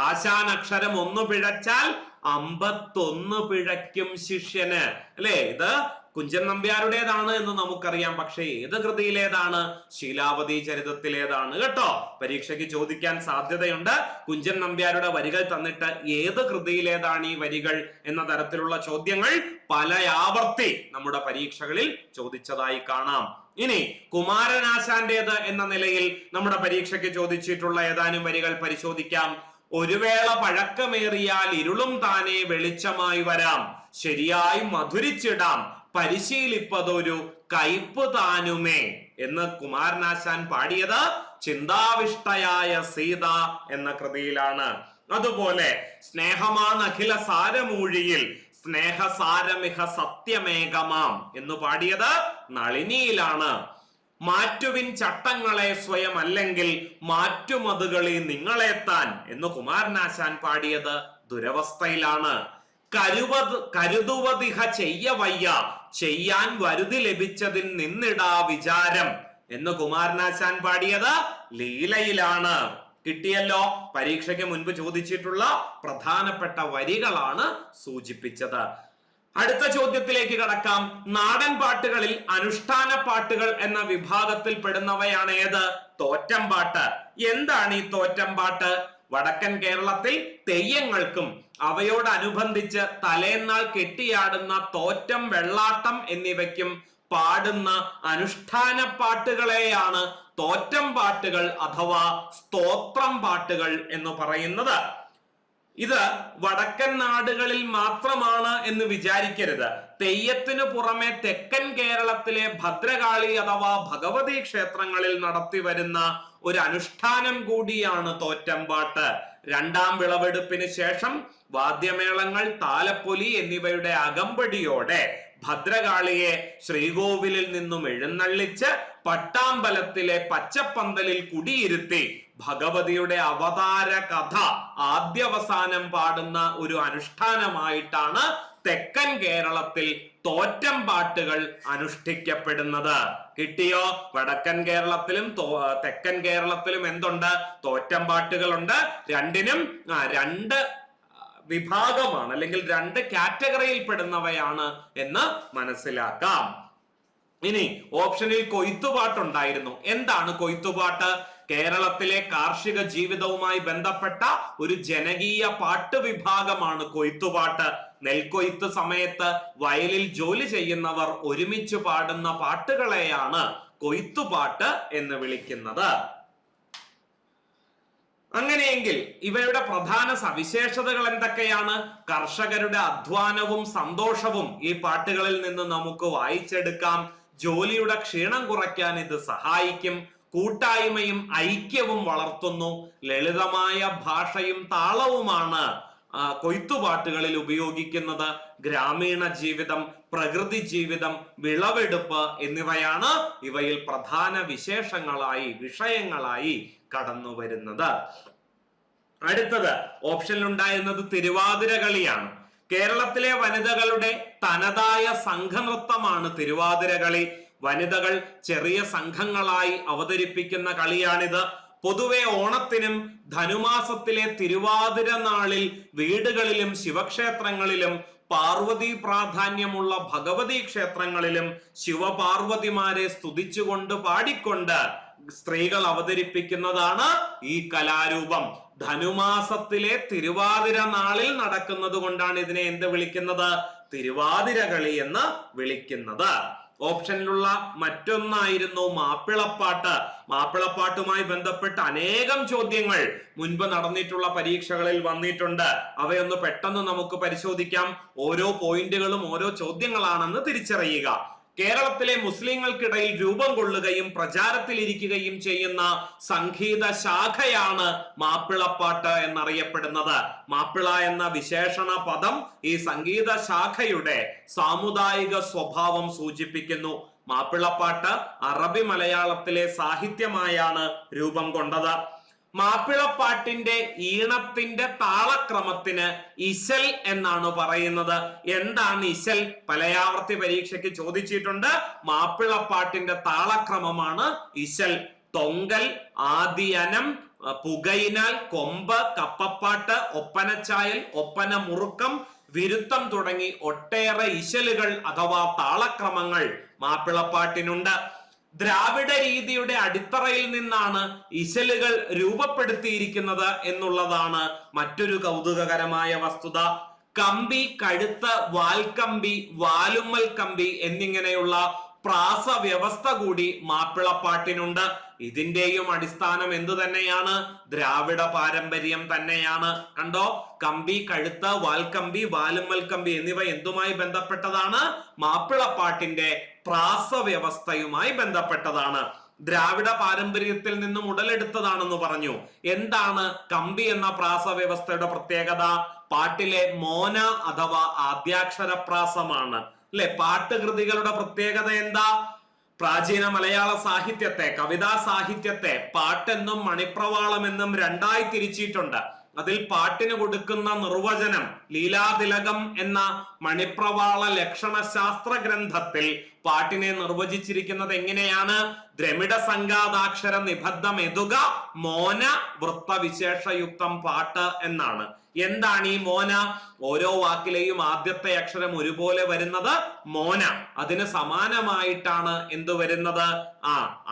A: ആശാൻ അക്ഷരം ഒന്ന് പിഴച്ചാൽ 51 പിഴയ്ക്കും ശിഷ്യന്. അല്ലെ? ഇത് കുഞ്ചൻ നമ്പ്യാരുടേതാണ് എന്ന് നമുക്കറിയാം. പക്ഷെ ഏത് കൃതിയിലേതാണ്? ശീലാവതി ചരിതത്തിലേതാണ് കേട്ടോ. പരീക്ഷയ്ക്ക് ചോദിക്കാൻ സാധ്യതയുണ്ട്. കുഞ്ചൻ നമ്പ്യാരുടെ വരികൾ തന്നിട്ട് ഏത് കൃതിയിലേതാണ് ഈ വരികൾ എന്ന തരത്തിലുള്ള ചോദ്യങ്ങൾ പല ആവർത്തി നമ്മുടെ പരീക്ഷകളിൽ ചോദിച്ചതായി കാണാം. ഇനി കുമാരനാശാന്റേത് എന്ന നിലയിൽ നമ്മുടെ പരീക്ഷയ്ക്ക് ചോദിച്ചിട്ടുള്ള ഏതാനും വരികൾ പരിശോധിക്കാം. ഒരു വേള പഴക്കമേറിയാൽ ഇരുളും താനെ വെളിച്ചമായി വരാം, ശരിയായി മധുരിച്ചിടാം പരിശീലിപ്പതൊരു കയ്പ് താനുമേ എന്ന് കുമാരനാശാൻ പാടിയത് ചിന്താവിഷ്ടയായ സീത എന്ന കൃതിയിലാണ്. അതുപോലെ സ്നേഹമാണ് അഖില സാരമൂഴിയിൽ സ്നേഹസാരമിഹ സത്യമേകമാം എന്ന് പാടിയത് നളിനിയിലാണ്. മാറ്റുവിൻ ചട്ടങ്ങളെ സ്വയം അല്ലെങ്കിൽ മാറ്റുമതുകളി നിങ്ങളെത്താൻ എന്ന് കുമാരനാശാൻ പാടിയത് ദുരവസ്ഥയിലാണ്. കരുതുവതിഹ ചെയ്യവയ്യ ചെയ്യാൻ വരുതി ലഭിച്ചതിൽ നിന്നിടാ വിചാരം എന്ന് കുമാരനാശാൻ പാടിയത് ലീലയിലാണ്. കിട്ടിയല്ലോ. പരീക്ഷയ്ക്ക് മുൻപ് ചോദിച്ചിട്ടുള്ള പ്രധാനപ്പെട്ട വരികളാണ് സൂചിപ്പിച്ചത്. അടുത്ത ചോദ്യത്തിലേക്ക് കടക്കാം. നാടൻ പാട്ടുകളിൽ അനുഷ്ഠാന പാട്ടുകൾ എന്ന വിഭാഗത്തിൽ പെടുന്നവയാണ് ഏത്? തോറ്റം പാട്ട്. എന്താണ് ഈ തോറ്റം പാട്ട്? വടക്കൻ കേരളത്തിൽ തെയ്യങ്ങൾക്കും അവയോടനുബന്ധിച്ച് തലേന്നാൾ കെട്ടിയാടുന്ന തോറ്റം, വെള്ളാട്ടം എന്നിവയ്ക്കും പാടുന്ന അനുഷ്ഠാന പാട്ടുകളെയാണ് തോറ്റം പാട്ടുകൾ അഥവാ സ്തോത്രം പാട്ടുകൾ എന്ന് പറയുന്നത്. ഇത് വടക്കൻ നാടുകളിൽ മാത്രമാണ് എന്ന് വിചാരിക്കരുത്. തെയ്യത്തിനു പുറമെ തെക്കൻ കേരളത്തിലെ ഭദ്രകാളി അഥവാ ഭഗവതി ക്ഷേത്രങ്ങളിൽ നടത്തി വരുന്ന ഒരു അനുഷ്ഠാനം കൂടിയാണ് തോറ്റംപാട്ട്. രണ്ടാം വിളവെടുപ്പിന് ശേഷം വാദ്യമേളങ്ങൾ, താലപ്പൊലി എന്നിവയുടെ അകമ്പടിയോടെ ഭദ്രകാളിയെ ശ്രീകോവിലിൽ നിന്നും എഴുന്നള്ളിച്ച് പട്ടാമ്പലത്തിലെ പച്ചപ്പന്തലിൽ കുടിയിരുത്തി ഭഗവതിയുടെ അവതാര കഥ ആദ്യവസാനം പാടുന്ന ഒരു അനുഷ്ഠാനമായിട്ടാണ് തെക്കൻ കേരളത്തിൽ തോറ്റം പാട്ടുകൾ അനുഷ്ഠിക്കപ്പെടുന്നത്. കിട്ടിയോ? വടക്കൻ കേരളത്തിലും തെക്കൻ കേരളത്തിലും എന്തുണ്ട്? തോറ്റം പാട്ടുകളുണ്ട്. രണ്ടിനും രണ്ട് വിഭാഗമാണ്, അല്ലെങ്കിൽ രണ്ട് കാറ്റഗറിയിൽ പെടുന്നവയാണ് എന്ന് മനസ്സിലാക്കാം. ഇനി ഓപ്ഷനിൽ കൊയ്ത്തുപാട്ടുണ്ടായിരുന്നു. എന്താണ് കൊയ്ത്തുപാട്ട്? കേരളത്തിലെ കാർഷിക ജീവിതവുമായി ബന്ധപ്പെട്ട ഒരു ജനകീയ പാട്ട് വിഭാഗമാണ് കൊയ്ത്തുപാട്ട്. നെൽക്കൊയ്ത്ത് സമയത്ത് വയലിൽ ജോലി ചെയ്യുന്നവർ ഒരുമിച്ച് പാടുന്ന പാട്ടുകളെയാണ് കൊയ്ത്തുപാട്ട് എന്ന് വിളിക്കുന്നത്. അങ്ങനെയെങ്കിൽ ഇവയുടെ പ്രധാന സവിശേഷതകൾ എന്തൊക്കെയാണ്? കർഷകരുടെ അധ്വാനവും സന്തോഷവും ഈ പാട്ടുകളിൽ നിന്ന് നമുക്ക് വായിച്ചെടുക്കാം. ജോലിയുടെ ക്ഷീണം കുറയ്ക്കാൻ ഇത് സഹായിക്കും. കൂട്ടായ്മയും ഐക്യവും വളർത്തുന്നു. ലളിതമായ ഭാഷയും താളവുമാണ് കൊയ്ത്തുപാട്ടുകളിൽ ഉപയോഗിക്കുന്നത്. ഗ്രാമീണ ജീവിതം, പ്രകൃതി ജീവിതം, വിളവെടുപ്പ് എന്നിവയാണ് ഇവയിൽ പ്രധാന വിഷയങ്ങളായി കടന്നു വരുന്നത്. അടുത്തത് ഓപ്ഷനിൽ ഉണ്ടായിരുന്നത് തിരുവാതിര കളിയാണ്. കേരളത്തിലെ വനിതകളുടെ തനതായ സംഘനൃത്തമാണ് തിരുവാതിര കളി. വനിതകൾ ചെറിയ സംഘങ്ങളായി അവതരിപ്പിക്കുന്ന കളിയാണിത്. പൊതുവെ ഓണത്തിനും ധനുമാസത്തിലെ തിരുവാതിര നാളിൽ വീടുകളിലും ശിവക്ഷേത്രങ്ങളിലും പാർവതി പ്രാധാന്യമുള്ള ഭഗവതി ക്ഷേത്രങ്ങളിലും ശിവപാർവതിമാരെ സ്തുതിച്ചുകൊണ്ട് പാടിക്കൊണ്ട് സ്ത്രീകൾ അവതരിപ്പിക്കുന്നതാണ് ഈ കലാരൂപം. ധനുമാസത്തിലെ തിരുവാതിര നാളിൽ നടക്കുന്നത് കൊണ്ടാണ് ഇതിനെ എന്ത് വിളിക്കുന്നത്? തിരുവാതിര കളി എന്ന് വിളിക്കുന്നത്. ഓപ്ഷനിലുള്ള മറ്റൊന്നായിരുന്നു മാപ്പിളപ്പാട്ട്. മാപ്പിളപ്പാട്ടുമായി ബന്ധപ്പെട്ട് അനേകം ചോദ്യങ്ങൾ മുൻപ് നടന്നിട്ടുള്ള പരീക്ഷകളിൽ വന്നിട്ടുണ്ട്. അവയൊന്ന് പെട്ടെന്ന് നമുക്ക് പരിശോധിക്കാം. ഓരോ പോയിന്റുകളും ഓരോ ചോദ്യങ്ങളാണെന്ന് തിരിച്ചറിയുക. കേരളത്തിലെ മുസ്ലിങ്ങൾക്കിടയിൽ രൂപം കൊള്ളുകയും പ്രചാരത്തിലിരിക്കുകയും ചെയ്യുന്ന സംഗീത ശാഖയാണ് മാപ്പിളപ്പാട്ട് എന്നറിയപ്പെടുന്നത്. മാപ്പിള എന്ന വിശേഷണ പദം ഈ സംഗീത ശാഖയുടെ സാമുദായിക സ്വഭാവം സൂചിപ്പിക്കുന്നു. മാപ്പിളപ്പാട്ട് അറബി മലയാളത്തിലെ സാഹിത്യമായാണ് രൂപം കൊണ്ടത്. മാപ്പിളപ്പാട്ടിന്റെ ഈണത്തിന്റെ താളക്രമത്തിന് ഇശൽ എന്നാണ് പറയുന്നത്. എന്താണ് ഇശൽ? പലയാവർത്തി പരീക്ഷയ്ക്ക് ചോദിച്ചിട്ടുണ്ട്. മാപ്പിളപ്പാട്ടിന്റെ താളക്രമമാണ് ഇശൽ. തൊങ്കൽ, ആദിയനം, പുകയിനാൽ, കൊമ്പ്, കപ്പപ്പാട്ട്, ഒപ്പനച്ചായൽ, ഒപ്പന മുറുക്കം, വിരുത്തം തുടങ്ങി ഒട്ടേറെ ഇശലുകൾ അഥവാ താളക്രമങ്ങൾ മാപ്പിളപ്പാട്ടിനുണ്ട്. ദ്രാവിഡ രീതിയുടെ അടിത്തറയിൽ നിന്നാണ് ഇശലുകൾ രൂപപ്പെടുത്തിയിരിക്കുന്നത് എന്നുള്ളതാണ് മറ്റൊരു കൗതുകകരമായ വസ്തുത. കമ്പി, കഴുത്ത്, വാൽക്കമ്പി, വാലുമ്മൽ കമ്പി എന്നിങ്ങനെയുള്ള പ്രാസ വ്യവസ്ഥ കൂടി മാപ്പിളപ്പാട്ടിനുണ്ട്. ഇതിന്റെയും അടിസ്ഥാനം എന്തു തന്നെയാണ്? ദ്രാവിഡ പാരമ്പര്യം തന്നെയാണ്. കണ്ടോ, കമ്പി, കഴുത്ത്, വാൽക്കമ്പി, വാലുമ്മൽ കമ്പി എന്നിവ എന്തുമായി ബന്ധപ്പെട്ടതാണ്? മാപ്പിളപ്പാട്ടിന്റെ പ്രാസ വ്യവസ്ഥയുമായി ബന്ധപ്പെട്ടതാണ്. ദ്രാവിഡ പാരമ്പര്യത്തിൽ നിന്നും ഉടലെടുത്തതാണെന്ന് പറഞ്ഞു. എന്താണ് കമ്പി എന്ന പ്രാസ വ്യവസ്ഥയുടെ പ്രത്യേകത? പാട്ടിലെ മോന അഥവാ ആദ്യാക്ഷര പ്രാസമാണ് അല്ലെ. പാട്ടുകൃതികളുടെ പ്രത്യേകത എന്താ? പ്രാചീന മലയാള സാഹിത്യത്തെ, കവിതാ സാഹിത്യത്തെ പാട്ടെന്നും മണിപ്രവാളമെന്നും രണ്ടായി തിരിച്ചിട്ടുണ്ട്. അതിൽ പാട്ടിന് കൊടുക്കുന്ന നിർവചനം ലീലാതിലകം എന്ന മണിപ്രവാള ലക്ഷണശാസ്ത്ര ഗ്രന്ഥത്തിൽ പാട്ടിനെ നിർവചിച്ചിരിക്കുന്നത് എങ്ങനെയാണ്? ദ്രമിഡ സംഘാതാക്ഷര നിബദ്ധം എതുക മോന വൃത്തവിശേഷയുക്തം പാട്ട് എന്നാണ്. എന്താണ് ഈ മോന? ഓരോ വാക്കിലെയും ആദ്യത്തെ അക്ഷരം ഒരുപോലെ വരുന്നത് മോന. അതിന് സമാനമായിട്ടാണ് എന്തു വരുന്നത്?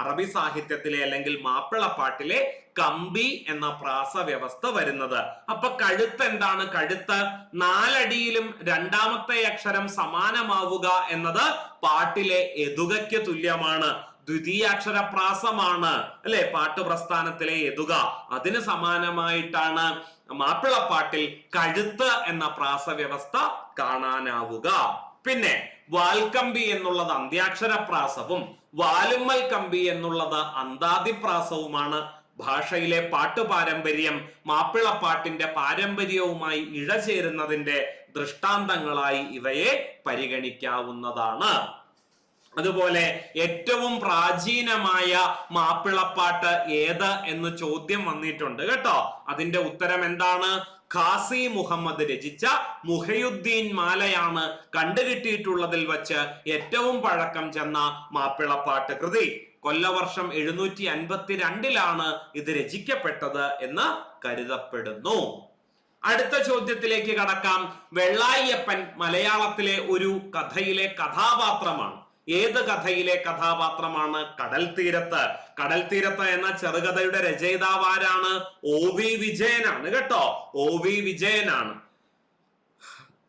A: അറബി സാഹിത്യത്തിലെ അല്ലെങ്കിൽ മാപ്പിളപ്പാട്ടിലെ കമ്പി എന്ന പ്രാസ വ്യവസ്ഥ വരുന്നത്. അപ്പൊ കഴുത്ത് എന്താണ്? കഴുത്ത് 4 അടിയിലും രണ്ടാമത്തെ അക്ഷരം സമാനമാവുക എന്നത് പാട്ടിലെ എതുകയ്ക്ക് തുല്യമാണ്. ദ്വിതീയാക്ഷര പ്രാസമാണ് അല്ലെ പാട്ട് പ്രസ്ഥാനത്തിലെ എതുക. അതിന് സമാനമായിട്ടാണ് മാപ്പിളപ്പാട്ടിൽ കഴുത്ത് എന്ന പ്രാസ വ്യവസ്ഥ കാണാനാവുക. പിന്നെ വാൽക്കമ്പി എന്നുള്ളത് അന്ത്യാക്ഷര പ്രാസവും വാലുമ്മൽ കമ്പി എന്നുള്ളത് അന്താദിപ്രാസവുമാണ്. ഭാഷയിലെ പാട്ടു പാരമ്പര്യം മാപ്പിളപ്പാട്ടിന്റെ പാരമ്പര്യവുമായി ഇഴചേരുന്നതിന്റെ ദൃഷ്ടാന്തങ്ങളായി ഇവയെ പരിഗണിക്കാവുന്നതാണ്. അതുപോലെ ഏറ്റവും പ്രാചീനമായ മാപ്പിളപ്പാട്ട് ഏത് എന്ന് ചോദ്യം വന്നിട്ടുണ്ട് കേട്ടോ. അതിന്റെ ഉത്തരം എന്താണ്? ഖാസി മുഹമ്മദ് രചിച്ച മുഹയുദ്ദീൻ മാലയാണ് കണ്ടുകിട്ടിയിട്ടുള്ളതിൽ വച്ച് ഏറ്റവും പഴക്കം ചെന്ന മാപ്പിളപ്പാട്ട് കൃതി. കൊല്ലവർഷം 752 ഇത് രചിക്കപ്പെട്ടത് എന്ന് കരുതപ്പെടുന്നു. അടുത്ത ചോദ്യത്തിലേക്ക് കടക്കാം. വെള്ളായിയപ്പൻ മലയാളത്തിലെ ഒരു കഥയിലെ കഥാപാത്രമാണ്. ഏത് കഥയിലെ കഥാപാത്രമാണ്? കടൽ തീരത്ത്. കടൽ തീരത്ത് എന്ന ചെറുകഥയുടെ രചയിതാവ് ആരാണ്? OV വിജയനാണ് കേട്ടോ. OV വിജയനാണ്.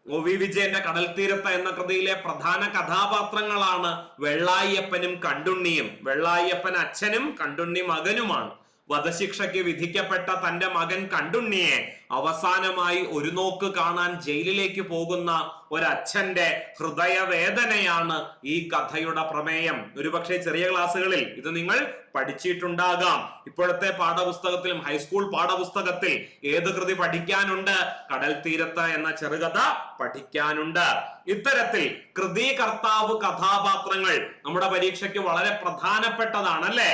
A: OV വിജയന്റെ കടൽ തീരത്ത് എന്ന കൃതിയിലെ പ്രധാന കഥാപാത്രങ്ങളാണ് വെള്ളായിയപ്പനും കണ്ടുണ്ണിയും. വെള്ളായിയപ്പൻ അച്ഛനും കണ്ടുണ്ണി മകനുമാണ്. വധശിക്ഷയ്ക്ക് വിധിക്കപ്പെട്ട തന്റെ മകൻ കണ്ടുണ്ണിയെ അവസാനമായി ഒരു നോക്ക് കാണാൻ ജയിലിലേക്ക് പോകുന്ന ഒരച്ഛന്റെ ഹൃദയവേദനയാണ് ഈ കഥയുടെ പ്രമേയം. ഒരുപക്ഷെ ചെറിയ ക്ലാസ്സുകളിൽ ഇത് നിങ്ങൾ പഠിച്ചിട്ടുണ്ടാകാം. ഇപ്പോഴത്തെ പാഠപുസ്തകത്തിലും ഹൈസ്കൂൾ പാഠപുസ്തകത്തിൽ ഏത് കൃതി പഠിക്കാനുണ്ട്? കടൽ തീരത്ത് എന്ന ചെറുകഥ പഠിക്കാനുണ്ട്. ഇത്തരത്തിൽ കൃതികർത്താവ് കഥാപാത്രങ്ങൾ നമ്മുടെ പരീക്ഷയ്ക്ക് വളരെ പ്രധാനപ്പെട്ടതാണ് അല്ലെ.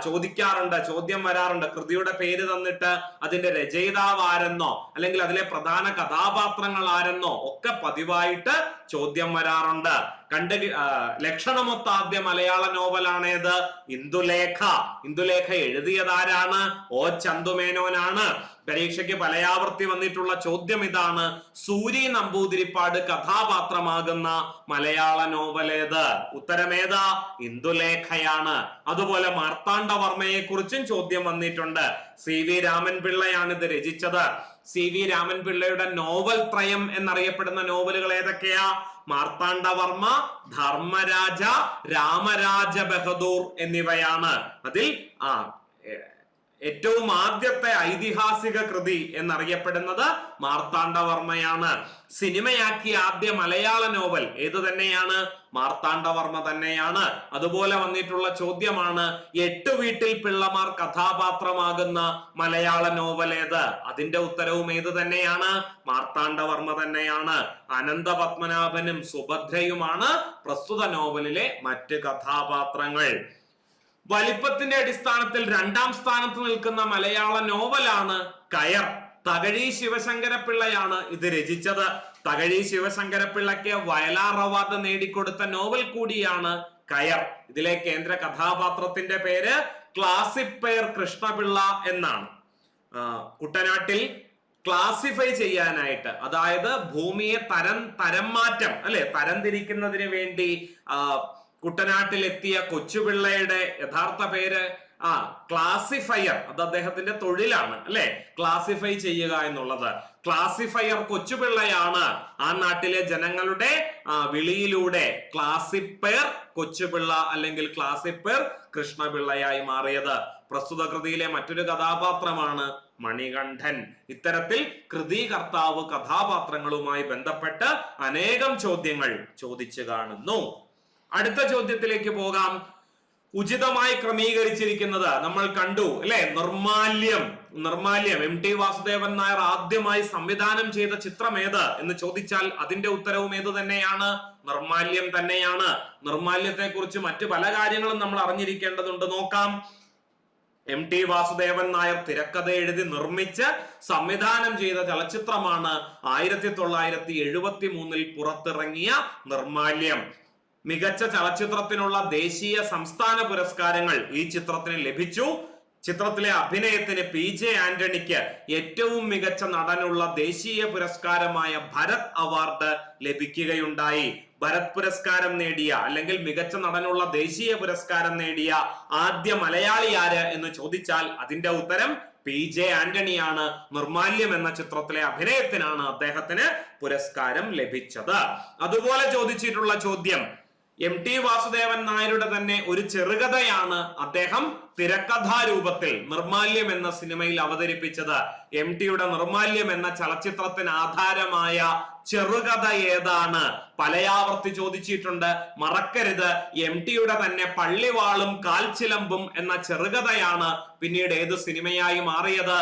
A: ചോദിക്കാറുണ്ട്, ചോദ്യം വരാറുണ്ട്. കൃതിയുടെ പേര് തന്നിട്ട് അതിന്റെ രചയിതാവ് ആരെന്നോ അല്ലെങ്കിൽ അതിലെ പ്രധാന കഥാപാത്രങ്ങൾ ആരെന്നോ ഒക്കെ പതിവായിട്ട് ചോദ്യം വരാറുണ്ട്. ലക്ഷണമൊത്ത ആദ്യ മലയാള നോവലാണേത്? ഇന്ദുലേഖ. ഇന്ദുലേഖ എഴുതിയതാരാണ്? O ചന്തുമേനോനാണ്. പരീക്ഷയ്ക്ക് പലയാവർത്തി വന്നിട്ടുള്ള ചോദ്യം ഇതാണ്: സൂരി നമ്പൂതിരിപ്പാട് കഥാപാത്രമാകുന്ന മലയാള നോവലേത്? ഉത്തരമേതാ? ഇന്ദുലേഖയാണ്. അതുപോലെ മാർത്താണ്ഡവർമ്മയെ കുറിച്ചും ചോദ്യം വന്നിട്ടുണ്ട്. CV രാമൻ പിള്ളയാണ് ഇത് രചിച്ചത്. CV രാമൻ പിള്ളയുടെ നോവൽ ത്രയം എന്നറിയപ്പെടുന്ന നോവലുകൾ ഏതൊക്കെയാ? മാർത്താണ്ഡവർമ്മ, ധർമ്മരാജ, രാമരാജ ബഹദൂർ എന്നിവയാണ്. അതിൽ ഏറ്റവും ആദ്യത്തെ ഐതിഹാസിക കൃതി എന്നറിയപ്പെടുന്നത് മാർത്താണ്ഡവർമ്മയാണ്. സിനിമയാക്കിയ ആദ്യ മലയാള നോവൽ ഏത് തന്നെയാണ്? മാർത്താണ്ഡവർമ്മ തന്നെയാണ്. അതുപോലെ വന്നിട്ടുള്ള ചോദ്യമാണ്: 8 വീട്ടിൽ പിള്ളമാർ കഥാപാത്രമാകുന്ന മലയാള നോവൽ ഏത്? അതിന്റെ ഉത്തരവും ഏത് തന്നെയാണ്? മാർത്താണ്ഡവർമ്മ തന്നെയാണ്. അനന്തപത്മനാഭനും സുഭദ്രയുമാണ് പ്രസ്തുത നോവലിലെ മറ്റ് കഥാപാത്രങ്ങൾ. വലിപ്പത്തിന്റെ അടിസ്ഥാനത്തിൽ 2ാം സ്ഥാനത്ത് നിൽക്കുന്ന മലയാള നോവലാണ് കയർ. തകഴി ശിവശങ്കരപ്പിള്ളയാണ് ഇത് രചിച്ചത്. തകഴി ശിവശങ്കരപ്പിള്ളയ്ക്ക് വയലാർ അവാർഡ് നേടിക്കൊടുത്ത നോവൽ കൂടിയാണ് കയർ. ഇതിലെ കേന്ദ്ര കഥാപാത്രത്തിന്റെ പേര് ക്ലാസിപ്പയർ കൃഷ്ണപിള്ള എന്നാണ്. കുട്ടനാട്ടിൽ ക്ലാസിഫൈ ചെയ്യാനായിട്ട്, അതായത് ഭൂമിയെ തരം മാറ്റം അല്ലെ തരംതിരിക്കുന്നതിന് വേണ്ടി കുട്ടനാട്ടിൽ എത്തിയ കൊച്ചുപിള്ളയുടെ യഥാർത്ഥ പേര് ക്ലാസിഫയർ, അത് അദ്ദേഹത്തിന്റെ തൊഴിലാണ് അല്ലെ, ക്ലാസിഫൈ ചെയ്യുക എന്നുള്ളത്. ക്ലാസിഫയർ കൊച്ചുപിള്ളയാണ് ആ നാട്ടിലെ ജനങ്ങളുടെ വിളിയിലൂടെ ക്ലാസിഫയർ കൊച്ചുപിള്ള അല്ലെങ്കിൽ ക്ലാസിഫയർ കൃഷ്ണപിള്ളയായി മാറിയത്. പ്രസ്തുത കൃതിയിലെ മറ്റൊരു കഥാപാത്രമാണ് മണികണ്ഠൻ. ഇത്തരത്തിൽ കൃതികർത്താവ് കഥാപാത്രങ്ങളുമായി ബന്ധപ്പെട്ട് അനേകം ചോദ്യങ്ങൾ ചോദിച്ചു കാണുന്നു. അടുത്ത ചോദ്യത്തിലേക്ക് പോകാം. ഉചിതമായി ക്രമീകരിച്ചിരിക്കുന്നത് നമ്മൾ കണ്ടു അല്ലെ, നിർമാല്യം. MT വാസുദേവൻ നായർ ആദ്യമായി സംവിധാനം ചെയ്ത ചിത്രം ഏത് എന്ന് ചോദിച്ചാൽ അതിന്റെ ഉത്തരവും ഏത് തന്നെയാണ്? നിർമാല്യം തന്നെയാണ്. നിർമാല്യത്തെ കുറിച്ച് മറ്റു പല കാര്യങ്ങളും നമ്മൾ അറിഞ്ഞിരിക്കേണ്ടതുണ്ട്. നോക്കാം. MT വാസുദേവൻ നായർ തിരക്കഥ എഴുതി നിർമ്മിച്ച് സംവിധാനം ചെയ്ത ചലച്ചിത്രമാണ് 1973 പുറത്തിറങ്ങിയ നിർമാല്യം. മികച്ച ചലച്ചിത്രത്തിനുള്ള ദേശീയ സംസ്ഥാന പുരസ്കാരങ്ങൾ ഈ ചിത്രത്തിന് ലഭിച്ചു. ചിത്രത്തിലെ അഭിനയത്തിന് PJ ആന്റണിക്ക് ഏറ്റവും മികച്ച നടനുള്ള ദേശീയ പുരസ്കാരമായ ഭരത് അവാർഡ് ലഭിക്കുകയുണ്ടായി. ഭരത് പുരസ്കാരം നേടിയ അല്ലെങ്കിൽ മികച്ച നടനുള്ള ദേശീയ പുരസ്കാരം നേടിയ ആദ്യ മലയാളി ആര് എന്ന് ചോദിച്ചാൽ അതിന്റെ ഉത്തരം PJ ആന്റണിയാണ്. നിർമാല്യം എന്ന ചിത്രത്തിലെ അഭിനയത്തിനാണ് അദ്ദേഹത്തിന് പുരസ്കാരം ലഭിച്ചത്. അതുപോലെ ചോദിച്ചിട്ടുള്ള ചോദ്യം, MT വാസുദേവൻ നായരുടെ തന്നെ ഒരു ചെറുകഥയാണ് അദ്ദേഹം തിരക്കഥാരൂപത്തിൽ നിർമാല്യം എന്ന സിനിമയിൽ അവതരിപ്പിച്ചത്. MTയുടെ നിർമാല്യം എന്ന ചലച്ചിത്രത്തിന് ആധാരമായ ചെറുകഥ ഏതാണ്? പലയാവർത്തി ചോദിച്ചിട്ടുണ്ട്, മറക്കരുത്. MTയുടെ തന്നെ പള്ളിവാളും കാൽച്ചിലമ്പും എന്ന ചെറുകഥയാണ് പിന്നീട് ഏത് സിനിമയായി മാറിയത്?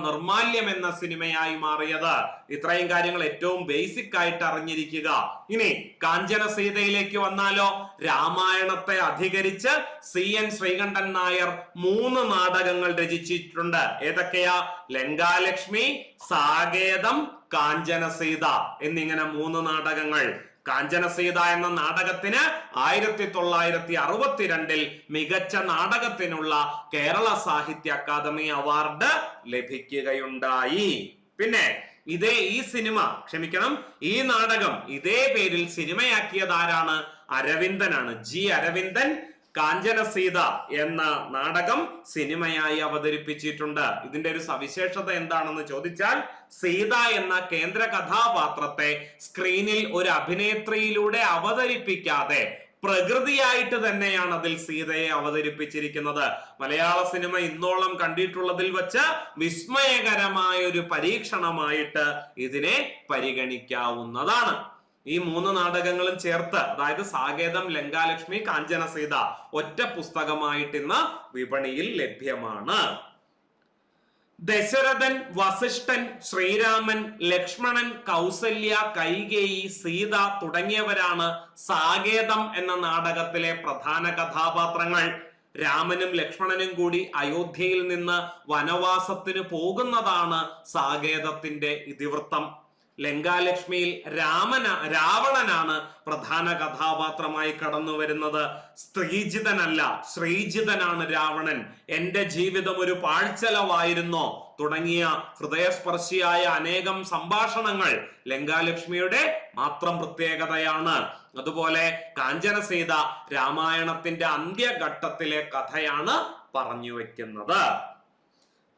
A: നിർമാല്യം എന്ന സിനിമയായി മാറിയത്. ഇത്രയും കാര്യങ്ങൾ ഏറ്റവും ബേസിക് ആയിട്ട് അറിഞ്ഞിരിക്കുക. ഇനി കാഞ്ചന സീതയിലേക്ക് വന്നാലോ? രാമായണത്തെ അധികരിച്ച് CN ശ്രീകണ്ഠൻ നായർ 3 നാടകങ്ങൾ രചിച്ചിട്ടുണ്ട്. ഏതൊക്കെയാ? ലങ്കാലക്ഷ്മി, സാകേതം, കാഞ്ചന സീത എന്നിങ്ങനെ 3 നാടകങ്ങൾ. കാഞ്ചന സീത എന്ന നാടകത്തിന് 1962 മികച്ച നാടകത്തിനുള്ള കേരള സാഹിത്യ അക്കാദമി അവാർഡ് ലഭിക്കുകയുണ്ടായി. പിന്നെ ഈ നാടകം ഇതേ പേരിൽ സിനിമയാക്കിയത് ആരാണ്? അരവിന്ദനാണ്. G അരവിന്ദൻ കാഞ്ചന സീത എന്ന നാടകം സിനിമയായി അവതരിപ്പിച്ചിട്ടുണ്ട്. ഇതിന്റെ ഒരു സവിശേഷത എന്താണെന്ന് ചോദിച്ചാൽ, സീത എന്ന കേന്ദ്ര കഥാപാത്രത്തെ സ്ക്രീനിൽ ഒരു അഭിനേത്രിയിലൂടെ അവതരിപ്പിക്കാതെ പ്രകൃതിയായിട്ട് തന്നെയാണ് അതിൽ സീതയെ അവതരിപ്പിച്ചിരിക്കുന്നത്. മലയാള സിനിമ ഇന്നോളം കണ്ടിട്ടുള്ളതിൽ വെച്ച് വിസ്മയകരമായ ഒരു പരീക്ഷണമായിട്ട് ഇതിനെ പരിഗണിക്കാവുന്നതാണ്. ഈ 3 നാടകങ്ങളും ചേർത്ത്, അതായത് സാകേതം, ലങ്കാലക്ഷ്മി, കാഞ്ചന സീത ഒറ്റ പുസ്തകമായിട്ട് ഇന്ന് വിപണിയിൽ ലഭ്യമാണ്. ദശരഥൻ, വസിഷ്ഠൻ, ശ്രീരാമൻ, ലക്ഷ്മണൻ, കൗസല്യ, കൈകേയി, സീത തുടങ്ങിയവരാണ് സാകേതം എന്ന നാടകത്തിലെ പ്രധാന കഥാപാത്രങ്ങൾ. രാമനും ലക്ഷ്മണനും കൂടി അയോധ്യയിൽ നിന്ന് വനവാസത്തിന് പോകുന്നതാണ് സാകേതത്തിന്റെ ഇതിവൃത്തം. ലങ്കാലക്ഷ്മിയിൽ രാവണനാണ് പ്രധാന കഥാപാത്രമായി കടന്നു വരുന്നത്. സ്ത്രീജിതനല്ല, ശ്രീജിതനാണ് രാവണൻ. എന്റെ ജീവിതം ഒരു പാഴ്ചലവായിരുന്നോ തുടങ്ങിയ ഹൃദയസ്പർശിയായ അനേകം സംഭാഷണങ്ങൾ ലങ്കാലക്ഷ്മിയുടെ മാത്രം പ്രത്യേകതയാണ്. അതുപോലെ കാഞ്ചന സീത രാമായണത്തിന്റെ അന്ത്യഘട്ടത്തിലെ കഥയാണ് പറഞ്ഞു വെക്കുന്നത്.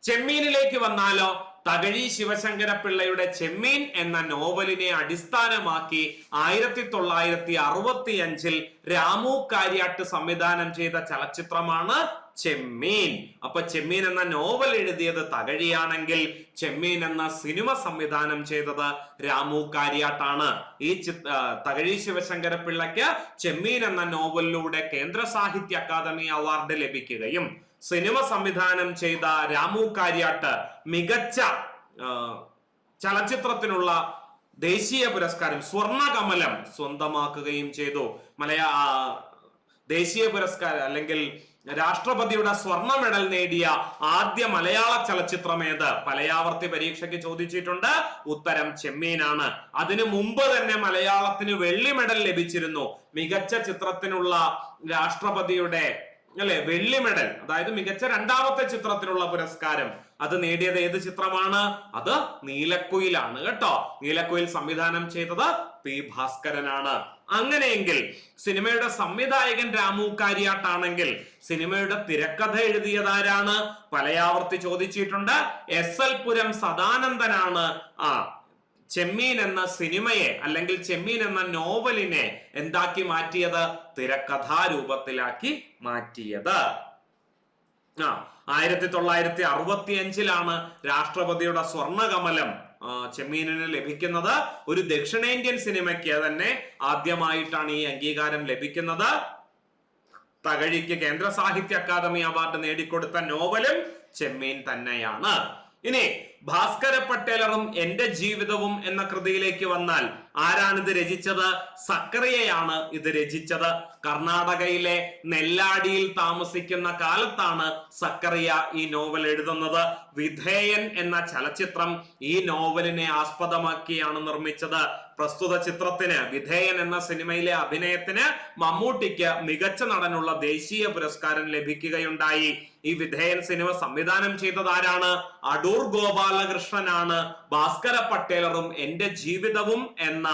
A: ചെമ്മീനിലേക്ക് വന്നാലോ? തകഴി ശിവശങ്കര പിള്ളയുടെ ചെമ്മീൻ എന്ന നോവലിനെ അടിസ്ഥാനമാക്കി 1965 രാമു കാര്യാട്ട് സംവിധാനം ചെയ്ത ചലച്ചിത്രമാണ് ചെമ്മീൻ. അപ്പൊ ചെമ്മീൻ എന്ന നോവൽ എഴുതിയത് തകഴിയാണെങ്കിൽ ചെമ്മീൻ എന്ന സിനിമ സംവിധാനം ചെയ്തത് രാമു കാര്യാട്ടാണ്. ഈ തകഴി ശിവശങ്കര പിള്ളയ്ക്ക് ചെമ്മീൻ എന്ന നോവലിലൂടെ കേന്ദ്ര സാഹിത്യ അക്കാദമി അവാർഡ് ലഭിക്കുകയും സിനിമ സംവിധാനം ചെയ്ത രാമു കാര്യാട്ട് മികച്ച ചലച്ചിത്രത്തിനുള്ള ദേശീയ പുരസ്കാരം സ്വർണകമലം സ്വന്തമാക്കുകയും ചെയ്തു. ദേശീയ പുരസ്കാരം അല്ലെങ്കിൽ രാഷ്ട്രപതിയുടെ സ്വർണ്ണ മെഡൽ നേടിയ ആദ്യ മലയാള ചലച്ചിത്രം ഏത്? പലയാവർത്തി പരീക്ഷയ്ക്ക് ചോദിച്ചിട്ടുണ്ട്. ഉത്തരം ചെമ്മീനാണ്. അതിനു മുമ്പ് തന്നെ മലയാളത്തിന് വെള്ളി മെഡൽ ലഭിച്ചിരുന്നു. മികച്ച ചിത്രത്തിനുള്ള രാഷ്ട്രപതിയുടെ അല്ലെ വെള്ളി മെഡൽ, അതായത് മികച്ച രണ്ടാമത്തെ ചിത്രത്തിനുള്ള പുരസ്കാരം, അത് നേടിയത് ഏത് ചിത്രമാണ്? അത് നീലക്കുയിലാണ് കേട്ടോ. നീലക്കുയിൽ സംവിധാനം ചെയ്തത് പി ഭാസ്കരനാണ്. അങ്ങനെയെങ്കിൽ സിനിമയുടെ സംവിധായകൻ രാമു കാര്യാട്ടാണെങ്കിൽ സിനിമയുടെ തിരക്കഥ എഴുതിയതാരാണ്? പലയാവർത്തി ചോദിച്ചിട്ടുണ്ട്. SL പുരം സദാനന്ദനാണ് ചെമ്മീൻ എന്ന സിനിമയെ അല്ലെങ്കിൽ ചെമ്മീൻ എന്ന നോവലിനെ എന്താക്കി മാറ്റിയത്? തിരക്കഥാരൂപത്തിലാക്കി മാറ്റിയത്. 1965 രാഷ്ട്രപതിയുടെ സ്വർണകമലം ചെമ്മീനിന് ലഭിക്കുന്നത്. ഒരു ദക്ഷിണേന്ത്യൻ സിനിമയ്ക്ക് തന്നെ ആദ്യമായിട്ടാണ് ഈ അംഗീകാരം ലഭിക്കുന്നത്. തകഴിക്ക് കേന്ദ്ര സാഹിത്യ അക്കാദമി അവാർഡ് നേടിക്കൊടുത്ത നോവലും ചെമ്മീൻ തന്നെയാണ്. ഇനി ഭാസ്കര പട്ടേലറും എന്റെ ജീവിതവും എന്ന കൃതിയിലേക്ക് വന്നാൽ ആരാണിത് രചിച്ചത്? സക്കറിയയാണ് ഇത് രചിച്ചത്. കർണാടകയിലെ നെല്ലാടിയിൽ താമസിക്കുന്ന കാലത്താണ് സക്കറിയ ഈ നോവൽ എഴുതുന്നത്. വിധേയൻ എന്ന ചലച്ചിത്രം ഈ നോവലിനെ ആസ്പദമാക്കിയാണ് നിർമ്മിച്ചത്. പ്രസ്തുത ചിത്രത്തിന്, വിധേയൻ എന്ന സിനിമയിലെ അഭിനയത്തിന് മമ്മൂട്ടിക്ക് മികച്ച നടനുള്ള ദേശീയ പുരസ്കാരം ലഭിക്കുകയുണ്ടായി. ഈ വിധേയൻ സിനിമ സംവിധാനം ചെയ്തത് ആരാണ്? അടൂർ ഗോപാലകൃഷ്ണനാണ്. ഭാസ്കര പട്ടേലറും എന്റെ ജീവിതവും എന്ന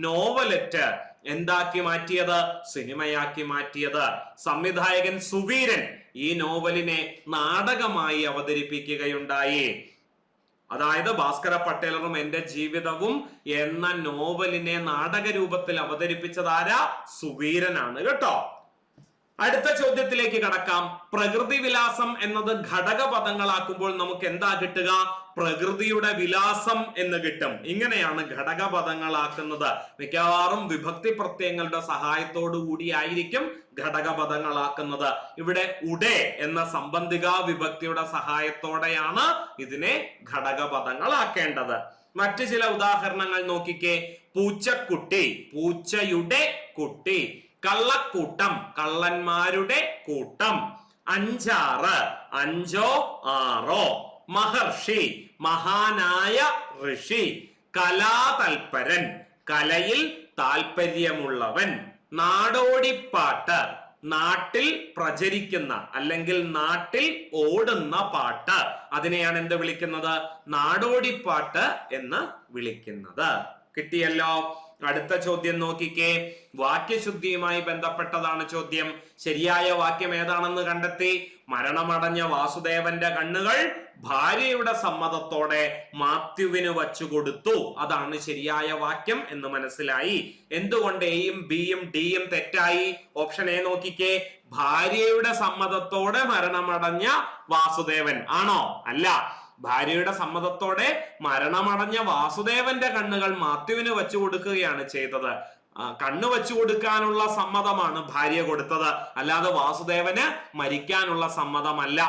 A: നോവലറ്റ് എന്താക്കി മാറ്റിയത്? സിനിമയാക്കി മാറ്റിയത്. സംവിധായകൻ സുവീരൻ ഈ നോവലിനെ നാടകമായി അവതരിപ്പിക്കുകയുണ്ടായി. അതായത് ഭാസ്കര പട്ടേലറും എന്റെ ജീവിതവും എന്ന നോവലിനെ നാടക രൂപത്തിൽ അവതരിപ്പിച്ചതാരാ? സുവീരനാണ് കേട്ടോ. അടുത്ത ചോദ്യത്തിലേക്ക് കടക്കാം. പ്രകൃതി വിലാസം എന്നത് ഘടക പദങ്ങളാക്കുമ്പോൾ നമുക്ക് എന്താ കിട്ടുക? പ്രകൃതിയുടെ വിലാസം എന്ന് കിട്ടും. ഇങ്ങനെയാണ് ഘടക പദങ്ങളാക്കുന്നത്. മിക്കവാറും വിഭക്തി പ്രത്യയങ്ങളുടെ സഹായത്തോടു കൂടിയായിരിക്കും ഘടക പദങ്ങളാക്കുന്നത്. ഇവിടെ ഉടേ എന്ന സംബന്ധിക വിഭക്തിയുടെ സഹായത്തോടെയാണ് ഇതിനെ ഘടക പദങ്ങളാക്കേണ്ടത്. മറ്റു ചില ഉദാഹരണങ്ങൾ നോക്കിക്കേ. പൂച്ചക്കുട്ടി, പൂച്ചയുടെ കുട്ടി. കള്ളക്കൂട്ടം, കള്ളന്മാരുടെ കൂട്ടം. അഞ്ചാറ്, അഞ്ചോ ആറോ. മഹർഷി, മഹാനായ ഋഷി. കലാതൽപരൻ, കലയിൽ താല്പര്യമുള്ളവൻ. നാടോടിപ്പാട്ട്, നാട്ടിൽ പ്രചരിക്കുന്ന അല്ലെങ്കിൽ നാട്ടിൽ ഓടുന്ന പാട്ട്. അതിനെയാണ് എന്ത് വിളിക്കുന്നത്? നാടോടിപ്പാട്ട് എന്ന് വിളിക്കുന്നത്. കിട്ടിയല്ലോ. അടുത്ത ചോദ്യം നോക്കിക്കേ. വാക്യശുദ്ധിയുമായി ബന്ധപ്പെട്ടതാണ് ചോദ്യം. ശരിയായ വാക്യം ഏതാണെന്ന് കണ്ടെത്തി. മരണമടഞ്ഞ വാസുദേവന്റെ കണ്ണുകൾ ഭാര്യയുടെ സമ്മതത്തോടെ മാത്യുവിന് വച്ചുകൊടുത്തു. അതാണ് ശരിയായ വാക്യം എന്ന് മനസ്സിലായി. എന്തുകൊണ്ട് എയും ബിയും ഡിയും തെറ്റായി? ഓപ്ഷൻ എ നോക്കിക്കേ. ഭാര്യയുടെ സമ്മതത്തോടെ മരണമടഞ്ഞ വാസുദേവൻ ആണോ? അല്ല. ഭാര്യയുടെ സമ്മതത്തോടെ മരണമടഞ്ഞ വാസുദേവന്റെ കണ്ണുകൾ മാത്യുവിന് വെച്ചു കൊടുക്കുകയാണ് ചെയ്തത്. കണ്ണു വെച്ചു കൊടുക്കാനുള്ള സമ്മതമാണ് ഭാര്യ കൊടുത്തത്, അല്ലാതെ വാസുദേവന് മരിക്കാനുള്ള സമ്മതമല്ല.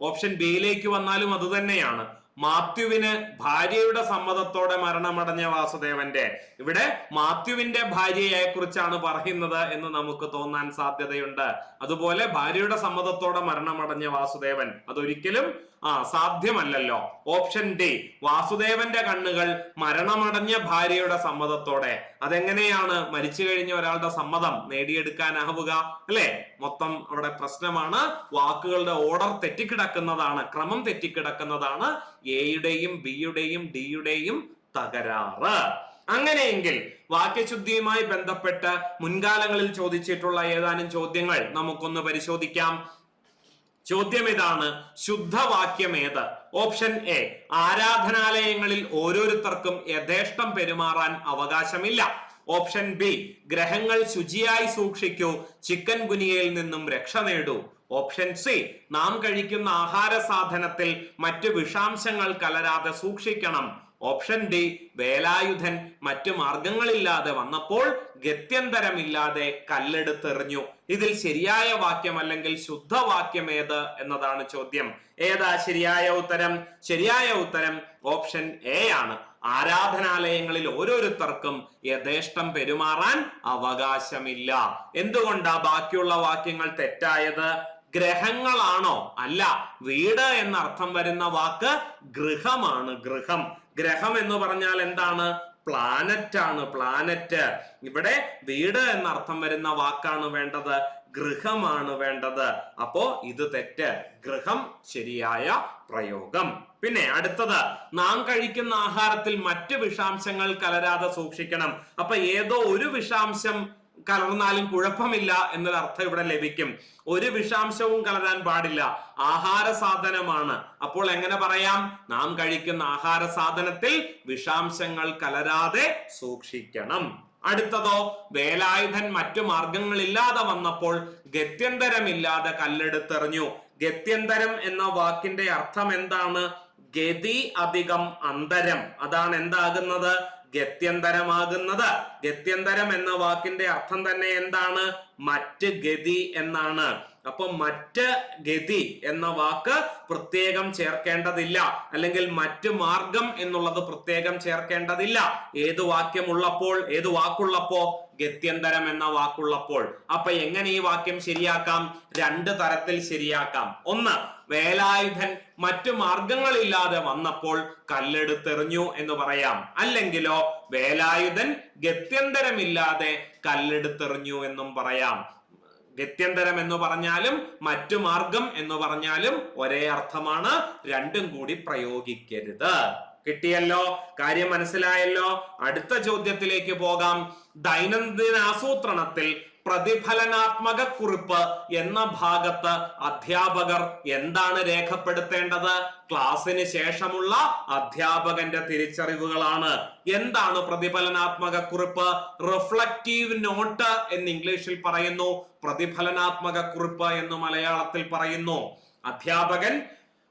A: ഓപ്ഷൻ ബിയിലേക്ക് വന്നാലും അത് തന്നെയാണ്. മാത്യുവിന് ഭാര്യയുടെ സമ്മതത്തോടെ മരണമടഞ്ഞ വാസുദേവന്റെ, ഇവിടെ മാത്യുവിന്റെ ഭാര്യയെ കുറിച്ചാണ് പറയുന്നത് എന്ന് നമുക്ക് തോന്നാൻ സാധ്യതയുണ്ട്. അതുപോലെ ഭാര്യയുടെ സമ്മതത്തോടെ മരണമടഞ്ഞ വാസുദേവൻ, അതൊരിക്കലും സാധ്യമല്ലല്ലോ. ഓപ്ഷൻ ഡി, വാസുദേവന്റെ കണ്ണുകൾ മരണമടഞ്ഞ ഭാര്യയുടെ സമ്മതത്തോടെ. അതെങ്ങനെയാണ് മരിച്ചു കഴിഞ്ഞ ഒരാളുടെ സമ്മതം നേടിയെടുക്കാനാവുക? അല്ലെ? മൊത്തം അവിടെ പ്രശ്നമാണ്. വാക്കുകളുടെ ഓർഡർ തെറ്റിക്കിടക്കുന്നതാണ്, ക്രമം തെറ്റിക്കിടക്കുന്നതാണ് എയുടെയും ബിയുടെയും ഡിയുടെയും തകരാറ്. അങ്ങനെയെങ്കിൽ വാക്യശുദ്ധിയുമായി ബന്ധപ്പെട്ട് മുൻകാലങ്ങളിൽ ചോദിച്ചിട്ടുള്ള ഏതാനും ചോദ്യങ്ങൾ നമുക്കൊന്ന് പരിശോധിക്കാം. ചോദ്യം ഇതാണ്: ശുദ്ധവാക്യം ഏത്? ഓപ്ഷൻ എ, ആരാധനാലയങ്ങളിൽ ഓരോരുത്തർക്കും യഥേഷ്ടം പെരുമാറാൻ അവകാശമില്ല. ഓപ്ഷൻ ബി, ഗ്രഹങ്ങൾ ശുചിയായി സൂക്ഷിക്കൂ, ചിക്കൻ ഗുനിയയിൽ നിന്നും രക്ഷ നേടൂ. ഓപ്ഷൻ സി, നാം കഴിക്കുന്ന ആഹാര സാധനത്തിൽ മറ്റു വിഷാംശങ്ങൾ കലരാതെ സൂക്ഷിക്കണം. ഓപ്ഷൻ ഡി, വേലായുധൻ മറ്റു മാർഗങ്ങളില്ലാതെ വന്നപ്പോൾ ഗത്യന്തരമില്ലാതെ കല്ലെടുത്തെറിഞ്ഞു. ഇതിൽ ശരിയായ വാക്യം അല്ലെങ്കിൽ ശുദ്ധവാക്യം ഏത് എന്നതാണ് ചോദ്യം. ഏതാ ശരിയായ ഉത്തരം? ശരിയായ ഉത്തരം ഓപ്ഷൻ എ ആണ്. ആരാധനാലയങ്ങളിൽ ഓരോരുത്തർക്കും യഥേഷ്ടം പെരുമാറാൻ അവകാശമില്ല. എന്തുകൊണ്ടാ ബാക്കിയുള്ള വാക്യങ്ങൾ തെറ്റായത്? ഗ്രഹങ്ങളാണോ? അല്ല. വീട് എന്ന അർത്ഥം വരുന്ന വാക്ക് ഗൃഹമാണ്. ഗൃഹം. ഗ്രഹം എന്ന് പറഞ്ഞാൽ എന്താണ്? പ്ലാനറ്റ് ആണ്. പ്ലാനറ്റ്. ഇവിടെ വീട് എന്ന അർത്ഥം വരുന്ന വാക്കാണ് വേണ്ടത്. ഗൃഹമാണ് വേണ്ടത്. അപ്പോ ഇത് തെറ്റ്, ഗൃഹം ശരിയായ പ്രയോഗം. പിന്നെ അടുത്തത്, നാം കഴിക്കുന്ന ആഹാരത്തിൽ മറ്റ് വിഷാംശങ്ങൾ കലരാതെ സൂക്ഷിക്കണം. അപ്പൊ ഏതോ ഒരു വിഷാംശം കലർന്നാലും കുഴപ്പമില്ല എന്നൊരർത്ഥം ഇവിടെ ലഭിക്കും. ഒരു വിഷാംശവും കലരാൻ പാടില്ല, ആഹാര സാധനമാണ്. അപ്പോൾ എങ്ങനെ പറയാം? നാം കഴിക്കുന്ന ആഹാര സാധനത്തിൽ വിഷാംശങ്ങൾ കലരാതെ സൂക്ഷിക്കണം. അടുത്തതോ, വേലായുധൻ മറ്റു മാർഗങ്ങളില്ലാതെ വന്നപ്പോൾ ഗത്യന്തരമില്ലാതെ കല്ലെടുത്തെറിഞ്ഞു. ഗത്യന്തരം എന്ന വാക്കിന്റെ അർത്ഥം എന്താണ്? ഗതി അധികം അന്തരം, അതാണ് എന്താകുന്നത്? ഗത്യന്തരമാകുന്നത്. ഗത്യന്തരം എന്ന വാക്കിന്റെ അർത്ഥം തന്നെ എന്താണ്? മറ്റ് ഗതി എന്നാണ്. അപ്പൊ മറ്റ് ഗതി എന്ന വാക്ക് പ്രത്യേകം ചേർക്കേണ്ടതില്ല, അല്ലെങ്കിൽ മറ്റ് മാർഗം എന്നുള്ളത് പ്രത്യേകം ചേർക്കേണ്ടതില്ല. ഏത് വാക്യമുള്ളപ്പോൾ, ഏത് വാക്കുള്ളപ്പോ? ഗത്യന്തരം എന്ന വാക്കുള്ളപ്പോൾ. അപ്പൊ എങ്ങനെ ഈ വാക്യം ശരിയാക്കാം? രണ്ട് തരത്തിൽ ശരിയാക്കാം. ഒന്ന്, വേലായുധൻ മറ്റു മാർഗങ്ങളില്ലാതെ വന്നപ്പോൾ കല്ലെടുത്തെറിഞ്ഞു എന്ന് പറയാം. അല്ലെങ്കിലോ വേലായുധൻ ഗത്യന്തരമില്ലാതെ കല്ലെടുത്തെറിഞ്ഞു എന്നും പറയാം. ഗത്യന്തരം എന്ന് പറഞ്ഞാലും മറ്റു മാർഗം എന്ന് പറഞ്ഞാലും ഒരേ അർത്ഥമാണ്, രണ്ടും കൂടി പ്രയോഗിക്കരുത്. കിട്ടിയല്ലോ, കാര്യം മനസ്സിലായല്ലോ. അടുത്ത ചോദ്യത്തിലേക്ക് പോകാം. ദൈനംദിന ആസൂത്രണത്തിൽ പ്രതിഫലനാത്മക കുറിപ്പ് എന്ന ഭാഗത്ത് അധ്യാപകർ എന്താണ് രേഖപ്പെടുത്തേണ്ടത്? ക്ലാസ്സിന് ശേഷമുള്ള അധ്യാപകന്റെ തിരിച്ചറിവുകളാണ്. എന്താണ് പ്രതിഫലനാത്മക കുറിപ്പ്? റിഫ്ലക്റ്റീവ് നോട്ട് എന്ന് ഇംഗ്ലീഷിൽ പറയുന്നു, പ്രതിഫലനാത്മക കുറിപ്പ് എന്ന് മലയാളത്തിൽ പറയുന്നു. അധ്യാപകൻ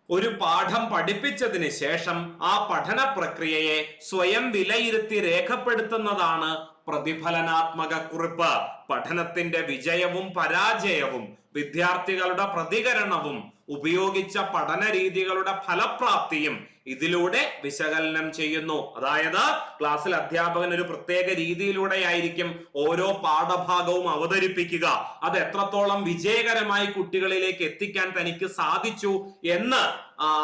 A: ഒരു പാഠം പഠിപ്പിച്ചതിന് ശേഷം ആ പഠന പ്രക്രിയയെ സ്വയം വിലയിരുത്തി രേഖപ്പെടുത്തുന്നതാണ് പ്രതിഫലനാത്മക കുറിപ്പ്. പഠനത്തിന്റെ വിജയവും പരാജയവും വിദ്യാർത്ഥികളുടെ പ്രതികരണവും ഉപയോഗിച്ച പഠന രീതികളുടെ ഫലപ്രാപ്തിയും ഇതിലൂടെ വിശകലനം ചെയ്യുന്നു. അതായത് ക്ലാസ്സിൽ അധ്യാപകൻ ഒരു പ്രത്യേക രീതിയിലൂടെ ആയിരിക്കും ഓരോ പാഠഭാഗവും അവതരിപ്പിക്കുക. അത് എത്രത്തോളം വിജയകരമായി കുട്ടികളിലേക്ക് എത്തിക്കാൻ തനിക്ക് സാധിച്ചു എന്ന്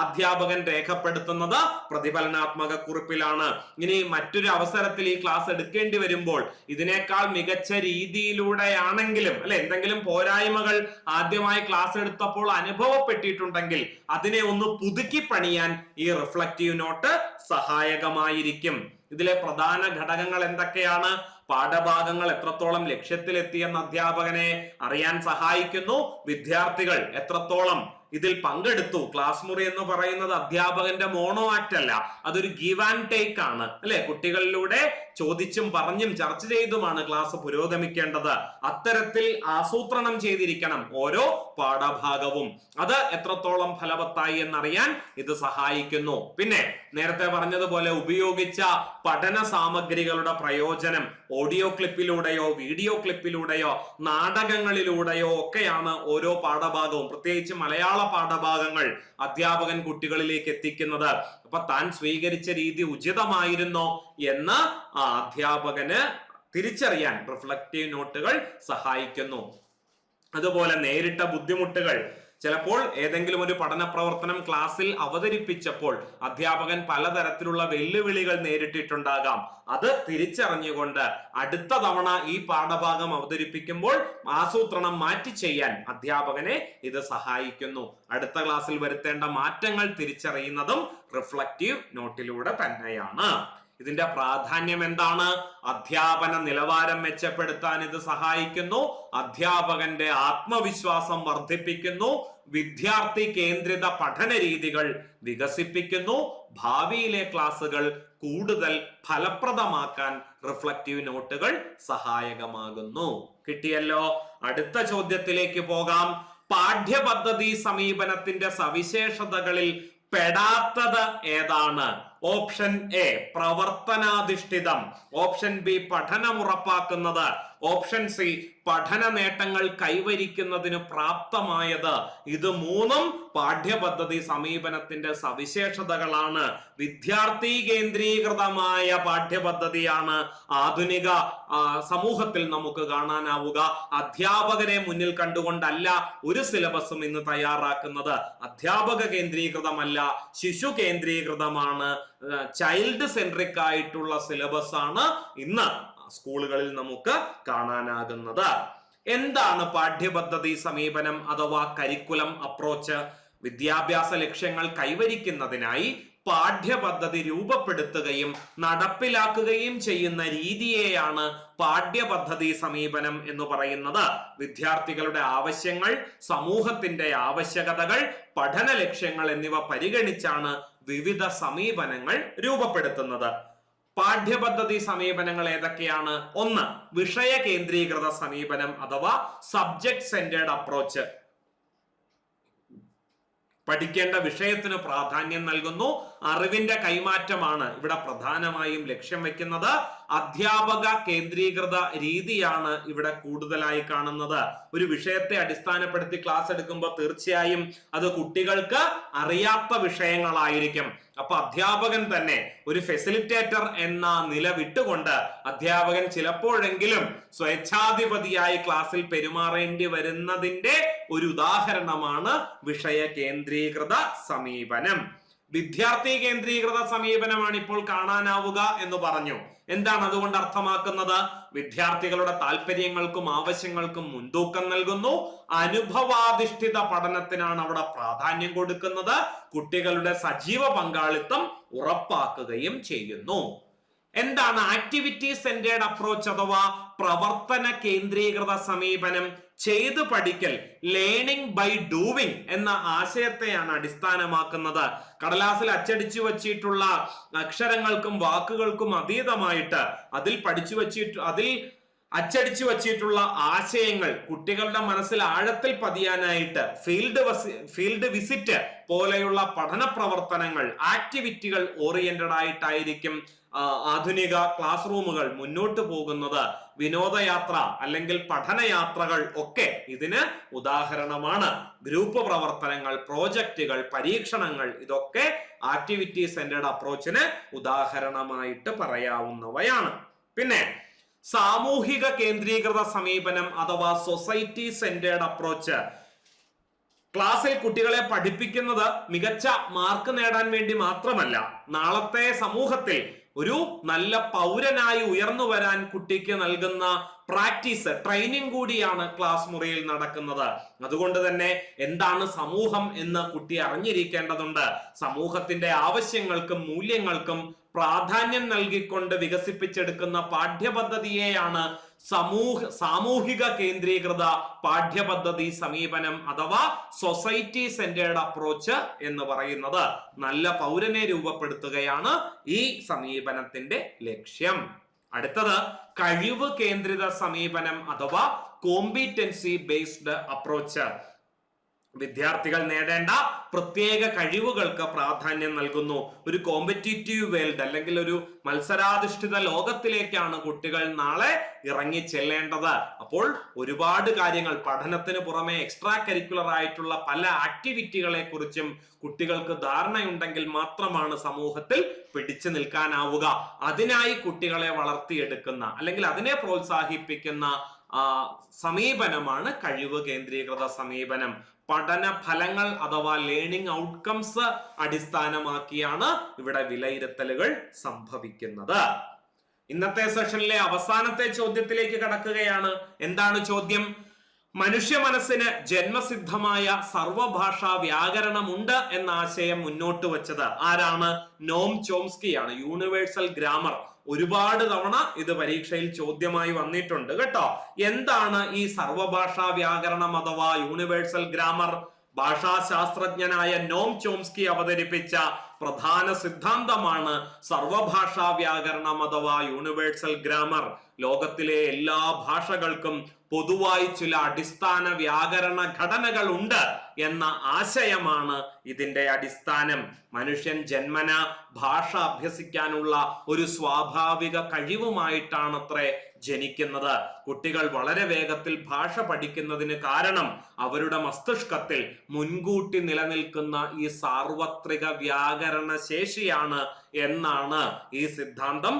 A: അധ്യാപകൻ രേഖപ്പെടുത്തുന്നത് പ്രതിഫലനാത്മക കുറിപ്പിലാണ്. ഇനി മറ്റൊരു അവസരത്തിൽ ഈ ക്ലാസ് എടുക്കേണ്ടി വരുമ്പോൾ ഇതിനേക്കാൾ മികച്ച രീതിയിലൂടെയാണെങ്കിലും, അല്ലെ, എന്തെങ്കിലും പോരായ്മകൾ ആദ്യമായി ക്ലാസ് എടുത്തപ്പോൾ അനുഭവപ്പെട്ടിട്ടുണ്ടെങ്കിൽ അതിനെ ഒന്ന് പുതുക്കി പണിയാൻ ഈ റിഫ്ലക്റ്റീവ് നോട്ട് സഹായകമായിരിക്കും. ഇതിലെ പ്രധാന ഘടകങ്ങൾ എന്തൊക്കെയാണ്? പാഠഭാഗങ്ങൾ എത്രത്തോളം ലക്ഷ്യത്തിലെത്തിയെന്ന് അധ്യാപകനെ അറിയാൻ സഹായിക്കുന്നു. വിദ്യാർത്ഥികൾ എത്രത്തോളം ഇതിൽ പങ്കെടുത്തു. ക്ലാസ് മുറി എന്ന് പറയുന്നത് അധ്യാപകന്റെ മോണോ ആക്ട് അല്ല, അതൊരു ഗീവ് ആൻഡ് ടേക്ക് ആണ്, അല്ലെ? കുട്ടികളിലൂടെ ചോദിച്ചും പറഞ്ഞും ചർച്ച ചെയ്തുമാണ് ക്ലാസ് പുരോഗമിക്കേണ്ടത്. അത്തരത്തിൽ ആസൂത്രണം ചെയ്തിരിക്കണം ഓരോ പാഠഭാഗവും. അത് എത്രത്തോളം ഫലവത്തായി എന്നറിയാൻ ഇത് സഹായിക്കുന്നു. പിന്നെ നേരത്തെ പറഞ്ഞതുപോലെ ഉപയോഗിച്ച പഠന സാമഗ്രികളുടെ പ്രയോജനം ഓഡിയോ ക്ലിപ്പിലൂടെയോ വീഡിയോ ക്ലിപ്പിലൂടെയോ നാടകങ്ങളിലൂടെയോ ഒക്കെയാണ് ഓരോ പാഠഭാഗവും, പ്രത്യേകിച്ച് മലയാള പാഠഭാഗങ്ങൾ അധ്യാപകൻ കുട്ടികളിലേക്ക് എത്തിക്കുന്നത്. അപ്പൊ താൻ സ്വീകരിച്ച രീതി ഉചിതമായിരുന്നോ എന്ന് അധ്യാപകന് തിരിച്ചറിയാൻ റിഫ്ലക്റ്റീവ് നോട്ടുകൾ സഹായിക്കുന്നു. അതുപോലെ നേരിട്ട ബുദ്ധിമുട്ടുകൾ, ചിലപ്പോൾ ഏതെങ്കിലും ഒരു പഠന പ്രവർത്തനം ക്ലാസ്സിൽ അവതരിപ്പിച്ചപ്പോൾ അധ്യാപകൻ പലതരത്തിലുള്ള വെല്ലുവിളികൾ നേരിട്ടിട്ടുണ്ടാകാം. അത് തിരിച്ചറിഞ്ഞുകൊണ്ട് അടുത്ത തവണ ഈ പാഠഭാഗം അവതരിപ്പിക്കുമ്പോൾ ആസൂത്രണം മാറ്റി ചെയ്യാൻ അധ്യാപകനെ ഇത് സഹായിക്കുന്നു. അടുത്ത ക്ലാസ്സിൽ വരുത്തേണ്ട മാറ്റങ്ങൾ തിരിച്ചറിയുന്നതും റിഫ്ലക്റ്റീവ് നോട്ടിലൂടെ തന്നെയാണ്. ഇതിന്റെ പ്രാധാന്യം എന്താണ്? അധ്യാപന നിലവാരം മെച്ചപ്പെടുത്താൻ ഇത് സഹായിക്കുന്നു. അധ്യാപകന്റെ ആത്മവിശ്വാസം വർദ്ധിപ്പിക്കുന്നു. വിദ്യാർത്ഥി കേന്ദ്രിത പഠന രീതികൾ വികസിപ്പിക്കുന്നു. ഭാവിയിലെ ക്ലാസുകൾ കൂടുതൽ ഫലപ്രദമാക്കാൻ റിഫ്ലക്റ്റീവ് നോട്ടുകൾ സഹായകമാകുന്നു. കിട്ടിയല്ലോ. അടുത്ത ചോദ്യത്തിലേക്ക് പോകാം. പാഠ്യപദ്ധതി സമീപനത്തിന്റെ സവിശേഷതകളിൽ പെടാത്തത് ഏതാണ്? ഓപ്ഷൻ എ പ്രവർത്തനാധിഷ്ഠിതം, ഓപ്ഷൻ ബി പഠനം ഉറപ്പാക്കുന്നത്, ഓപ്ഷൻ സി പഠന നേട്ടങ്ങൾ കൈവരിക്കുന്നതിന് പ്രാപ്തമായത്. ഇത് മൂന്നും പാഠ്യപദ്ധതി സമീപനത്തിന്റെ സവിശേഷതകളാണ്. വിദ്യാർത്ഥി കേന്ദ്രീകൃതമായ പാഠ്യപദ്ധതിയാണ് ആധുനിക സമൂഹത്തിൽ നമുക്ക് കാണാനാവുക. അധ്യാപകരെ മുന്നിൽ കണ്ടുകൊണ്ടല്ല ഒരു സിലബസും ഇന്ന് തയ്യാറാക്കുന്നത്. അധ്യാപക കേന്ദ്രീകൃതമല്ല, ശിശു കേന്ദ്രീകൃതമാണ്, ചൈൽഡ് സെൻട്രിക് ആയിട്ടുള്ള സിലബസ് ആണ് ഇന്ന് സ്കൂളുകളിൽ നമുക്ക് കാണാനാകുന്നത്. എന്താണ് പാഠ്യപദ്ധതി സമീപനം അഥവാ കരിക്കുലം അപ്രോച്ച്? വിദ്യാഭ്യാസ ലക്ഷ്യങ്ങൾ കൈവരിക്കുന്നതിനായി പാഠ്യപദ്ധതി രൂപപ്പെടുത്തുകയും നടപ്പിലാക്കുകയും ചെയ്യുന്ന രീതിയെയാണ് പാഠ്യപദ്ധതി സമീപനം എന്ന് പറയുന്നത്. വിദ്യാർത്ഥികളുടെ ആവശ്യങ്ങൾ, സമൂഹത്തിന്റെ ആവശ്യകതകൾ, പഠന ലക്ഷ്യങ്ങൾ എന്നിവ പരിഗണിച്ചാണ് വിവിധ സമീപനങ്ങൾ രൂപപ്പെടുത്തുന്നത്. പാഠ്യപദ്ധതി സമീപനങ്ങൾ ഏതൊക്കെയാണ്? ഒന്ന്, വിഷയ കേന്ദ്രീകൃത സമീപനം അഥവാ സബ്ജക്ട് സെന്റേർഡ് അപ്രോച്ച്. പഠിക്കേണ്ട വിഷയത്തിന് പ്രാധാന്യം നൽകുന്നു. അറിവിന്റെ കൈമാറ്റമാണ് ഇവിടെ പ്രധാനമായും ലക്ഷ്യം വെക്കുന്നത്. അധ്യാപക കേന്ദ്രീകൃത രീതിയാണ് ഇവിടെ കൂടുതലായി കാണുന്നത്. ഒരു വിഷയത്തെ അടിസ്ഥാനപ്പെടുത്തി ക്ലാസ് എടുക്കുമ്പോൾ തീർച്ചയായും അത് കുട്ടികൾക്ക് അറിയാത്ത വിഷയങ്ങളായിരിക്കും. അപ്പൊ അധ്യാപകൻ തന്നെ ഒരു ഫെസിലിറ്റേറ്റർ എന്ന നില വിട്ടുകൊണ്ട് അധ്യാപകൻ ചിലപ്പോഴെങ്കിലും സ്വേച്ഛാധിപതിയായി ക്ലാസ്സിൽ പെരുമാറേണ്ടി വരുന്നതിന്റെ ഒരു ഉദാഹരണമാണ് വിഷയ കേന്ദ്രീകൃത സമീപനം. വിദ്യാർത്ഥി കേന്ദ്രീകൃത സമീപനമാണ് ഇപ്പോൾ കാണാനാവുക എന്ന് പറഞ്ഞു. എന്താണ് അതുകൊണ്ട് അർത്ഥമാക്കുന്നത്? വിദ്യാർത്ഥികളുടെ താല്പര്യങ്ങൾക്കും ആവശ്യങ്ങൾക്കും മുൻതൂക്കം നൽകുന്നു. അനുഭവാധിഷ്ഠിത പഠനത്തിനാണ് അവിടെ പ്രാധാന്യം കൊടുക്കുന്നത്. കുട്ടികളുടെ സജീവ പങ്കാളിത്തം ഉറപ്പാക്കുകയും ചെയ്യുന്നു. എന്താണ് ആക്ടിവിറ്റി സെന്റേർഡ് അപ്രോച്ച് അഥവാ പ്രവർത്തന കേന്ദ്രീകൃത സമീപനം? ചെയ്തു പഠിക്കൽ, ലേണിംഗ് ബൈ ഡൂവിങ് എന്ന ആശയത്തെയാണ് അടിസ്ഥാനമാക്കുന്നത്. കടലാസിൽ അച്ചടിച്ചു വച്ചിട്ടുള്ള അക്ഷരങ്ങൾക്കും വാക്കുകൾക്കും അതീതമായിട്ട് അതിൽ അച്ചടിച്ചു വച്ചിട്ടുള്ള ആശയങ്ങൾ കുട്ടികളുടെ മനസ്സിൽ ആഴത്തിൽ പതിയാനായിട്ട് ഫീൽഡ് വിസിറ്റ് പോലെയുള്ള പഠന പ്രവർത്തനങ്ങൾ, ആക്ടിവിറ്റികൾ ഓറിയന്റഡ് ആയിട്ടായിരിക്കും ആധുനിക ക്ലാസ് റൂമുകൾ മുന്നോട്ട് പോകുന്നത്. വിനോദയാത്ര അല്ലെങ്കിൽ പഠനയാത്രകൾ ഒക്കെ ഇതിന് ഉദാഹരണമാണ്. ഗ്രൂപ്പ് പ്രവർത്തനങ്ങൾ, പ്രോജക്റ്റുകൾ, പരീക്ഷണങ്ങൾ ഇതൊക്കെ ആക്ടിവിറ്റി സെന്റേർഡ് അപ്രോച്ചിന് ഉദാഹരണമായിട്ട് പറയാവുന്നവയാണ്. പിന്നെ സാമൂഹിക കേന്ദ്രീകൃത സമീപനം അഥവാ സൊസൈറ്റി സെന്റേർഡ് അപ്രോച്ച്. ക്ലാസ്സിൽ കുട്ടികളെ പഠിപ്പിക്കുന്നത് മികച്ച മാർക്ക് നേടാൻ വേണ്ടി മാത്രമല്ല, നാളത്തെ സമൂഹത്തിൽ ഒരു നല്ല പൗരനായി ഉയർന്നു വരാൻ കുട്ടിക്ക് നൽകുന്ന പ്രാക്ടീസ്, ട്രെയിനിങ് കൂടിയാണ് ക്ലാസ് മുറിയിൽ നടക്കുന്നത്. അതുകൊണ്ട് തന്നെ എന്താണ് സമൂഹം എന്ന് കുട്ടി അറിഞ്ഞിരിക്കേണ്ടതുണ്ട്. സമൂഹത്തിന്റെ ആവശ്യങ്ങൾക്കും മൂല്യങ്ങൾക്കും പ്രാധാന്യം നൽകിക്കൊണ്ട് വികസിപ്പിച്ചെടുക്കുന്ന പാഠ്യപദ്ധതിയെയാണ് സാമൂഹിക കേന്ദ്രീകൃത പാഠ്യപദ്ധതി സമീപനം അഥവാ സൊസൈറ്റി സെന്റേർഡ് അപ്രോച്ച് എന്ന് പറയുന്നത്. നല്ല പൗരനെ രൂപപ്പെടുത്തുകയാണ് ഈ സമീപനത്തിന്റെ ലക്ഷ്യം. അടുത്തത് കഴിവ് കേന്ദ്രിത സമീപനം അഥവാ കോമ്പിറ്റൻസി ബേസ്ഡ് അപ്രോച്ച്. വിദ്യാർത്ഥികൾ നേടേണ്ട പ്രത്യേക കഴിവുകൾക്ക് പ്രാധാന്യം നൽകുന്നു. ഒരു കോമ്പറ്റീറ്റീവ് വേൾഡ് അല്ലെങ്കിൽ ഒരു മത്സരാധിഷ്ഠിത ലോകത്തിലേക്കാണ് കുട്ടികൾ നാളെ ഇറങ്ങി ചെല്ലേണ്ടത്. അപ്പോൾ ഒരുപാട് കാര്യങ്ങൾ, പഠനത്തിന് പുറമെ എക്സ്ട്രാ കരിക്കുലർ ആയിട്ടുള്ള പല ആക്ടിവിറ്റികളെ കുറിച്ചും കുട്ടികൾക്ക് ധാരണയുണ്ടെങ്കിൽ മാത്രമാണ് സമൂഹത്തിൽ പിടിച്ചു നിൽക്കാനാവുക. അതിനായി കുട്ടികളെ വളർത്തിയെടുക്കുന്ന അല്ലെങ്കിൽ അതിനെ പ്രോത്സാഹിപ്പിക്കുന്ന സമീപനമാണ് കഴിവ് കേന്ദ്രീകൃത സമീപനം. പഠന ഫലങ്ങൾ അഥവാ ലേണിംഗ് ഔട്ട്കംസ് അടിസ്ഥാനമാക്കിയാണ് ഇവിടെ വിലയിരുത്തലുകൾ സംഭവിക്കുന്നത്. ഇന്നത്തെ സെഷനിലെ അവസാനത്തെ ചോദ്യത്തിലേക്ക് കടക്കുകയാണ്. എന്താണ് ചോദ്യം? മനുഷ്യ മനസ്സിന് ജന്മസിദ്ധമായ സർവഭാഷാ വ്യാകരണമുണ്ട് എന്ന ആശയം മുന്നോട്ട് വെച്ചത് ആരാണ്? നോം ചോംസ്കിയാണ്. Universal grammar. ഒരുപാട് തവണ ഇത് പരീക്ഷയിൽ ചോദ്യമായി വന്നിട്ടുണ്ട് കേട്ടോ. എന്താണ് ഈ സർവഭാഷാ വ്യാകരണം അഥവാ യൂണിവേഴ്സൽ ഗ്രാമർ? ഭാഷാശാസ്ത്രജ്ഞനായ നോം ചോംസ്കി അവതരിപ്പിച്ച പ്രധാന സിദ്ധാന്തമാണ് സർവഭാഷാ വ്യാകരണം അഥവാ യൂണിവേഴ്സൽ ഗ്രാമർ. ലോകത്തിലെ എല്ലാ ഭാഷകൾക്കും പൊതുവായി ചില അടിസ്ഥാന വ്യാകരണ ഘടനകൾ ഉണ്ട് എന്ന ആശയമാണ് ഇതിന്റെ അടിസ്ഥാനം. മനുഷ്യൻ ജന്മന ഭാഷ അഭ്യസിക്കാനുള്ള ഒരു സ്വാഭാവിക കഴിവുമായിട്ടാണത്രേ ജനിക്കുന്നത്. കുട്ടികൾ വളരെ വേഗത്തിൽ ഭാഷ പഠിക്കുന്നതിന് കാരണം അവരുടെ മസ്തിഷ്കത്തിൽ മുൻകൂട്ടി നിലനിൽക്കുന്ന ഈ സാർവത്രിക വ്യാകരണ ശേഷിയാണ് എന്നാണ് ഈ സിദ്ധാന്തം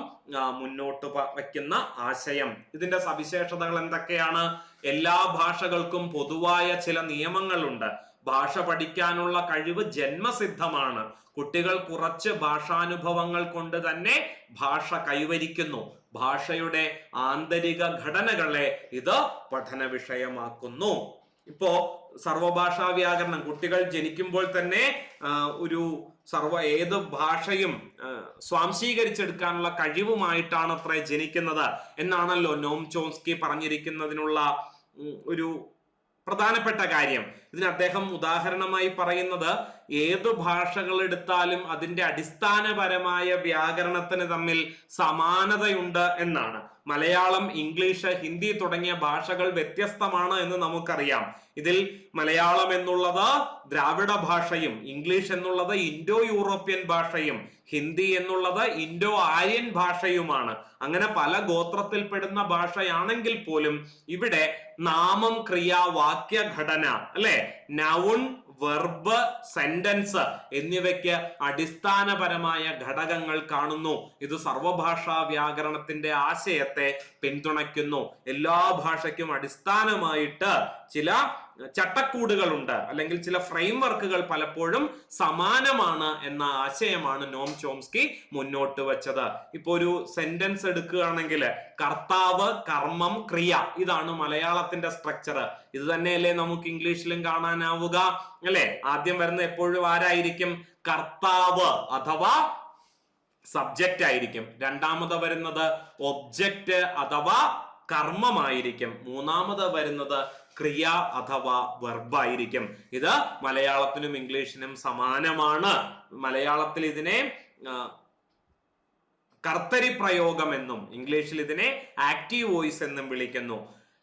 A: മുന്നോട്ട് വയ്ക്കുന്ന ആശയം. ഇതിന്റെ സവിശേഷതകൾ എന്തൊക്കെയാണ്? എല്ലാ ഭാഷകൾക്കും പൊതുവായ ചില നിയമങ്ങളുണ്ട്. ഭാഷ പഠിക്കാനുള്ള കഴിവ് ജന്മസിദ്ധമാണ്. കുട്ടികൾ കുറച്ച് ഭാഷാനുഭവങ്ങൾ കൊണ്ട് തന്നെ ഭാഷ കൈവരിക്കുന്നു. ഭാഷയുടെ ആന്തരിക ഘടനകളെ ഇത് പഠന വിഷയമാക്കുന്നു. ഇപ്പോ സർവഭാഷാ വ്യാകരണം കുട്ടികൾ ജനിക്കുമ്പോൾ തന്നെ ഏത് ഭാഷയും സ്വാംശീകരിച്ചെടുക്കാനുള്ള കഴിവുമായിട്ടാണ് അത്ര ജനിക്കുന്നത് എന്നാണല്ലോ നോം ചോംസ്കി പറഞ്ഞിരിക്കുന്നതിനുള്ള ഒരു പ്രധാനപ്പെട്ട കാര്യം. ഇതിന് അദ്ദേഹം ഉദാഹരണമായി പറയുന്നത് ഏതു ഭാഷകൾ എടുത്താലും അതിന്റെ അടിസ്ഥാനപരമായ വ്യാകരണത്തിന് തമ്മിൽ സമാനതയുണ്ട് എന്നാണ്. മലയാളം, ഇംഗ്ലീഷ്, ഹിന്ദി തുടങ്ങിയ ഭാഷകൾ വ്യത്യസ്തമാണ് എന്ന് നമുക്കറിയാം. ഇതിൽ മലയാളം എന്നുള്ളത് ദ്രാവിഡ ഭാഷയും ഇംഗ്ലീഷ് എന്നുള്ളത് ഇൻഡോ യൂറോപ്യൻ ഭാഷയും ഹിന്ദി എന്നുള്ളത് ഇൻഡോ ആര്യൻ ഭാഷയുമാണ്. അങ്ങനെ പല ഗോത്രത്തിൽപ്പെടുന്ന ഭാഷയാണെങ്കിൽ പോലും ഇവിടെ നാമം, ക്രിയ, വാക്യഘടന അല്ലെ, നൗൺ, വെർബ്, സെന്റൻസ് എന്നിവയ്ക്ക് അടിസ്ഥാനപരമായ ഘടകങ്ങൾ കാണുന്നു. ഇത് സർവഭാഷാ വ്യാകരണത്തിന്റെ ആശയത്തെ പിന്തുണയ്ക്കുന്നു. എല്ലാ ഭാഷയ്ക്കും അടിസ്ഥാനമായിട്ട് ചില ചട്ടക്കൂടുകളുണ്ട്, അല്ലെങ്കിൽ ചില ഫ്രെയിം വർക്കുകൾ പലപ്പോഴും സമാനമാണ് എന്ന ആശയമാണ് നോം ചോംസ്കി മുന്നോട്ട് വെച്ചത്. ഇപ്പൊ ഒരു സെന്റൻസ് എടുക്കുകയാണെങ്കിൽ കർത്താവ്, കർമ്മം, ക്രിയ, ഇതാണ് മലയാളത്തിന്റെ സ്ട്രക്ചർ. ഇത് തന്നെയല്ലേ നമുക്ക് ഇംഗ്ലീഷിലും കാണാനാവുക അല്ലെ? ആദ്യം വരുന്ന എപ്പോഴും ആരായിരിക്കും? കർത്താവ് അഥവാ സബ്ജക്റ്റ് ആയിരിക്കും. രണ്ടാമത് വരുന്നത് ഒബ്ജക്റ്റ് അഥവാ കർമ്മമായിരിക്കും. മൂന്നാമത് വരുന്നത് ക്രിയ അഥവാ വെർബായിരിക്കും. ഇത് മലയാളത്തിനും ഇംഗ്ലീഷിനും സമാനമാണ്. മലയാളത്തിൽ ഇതിനെ കർത്തരി പ്രയോഗം എന്നും ഇംഗ്ലീഷിൽ ഇതിനെ ആക്റ്റീവ് വോയിസ് എന്നും വിളിക്കുന്നു.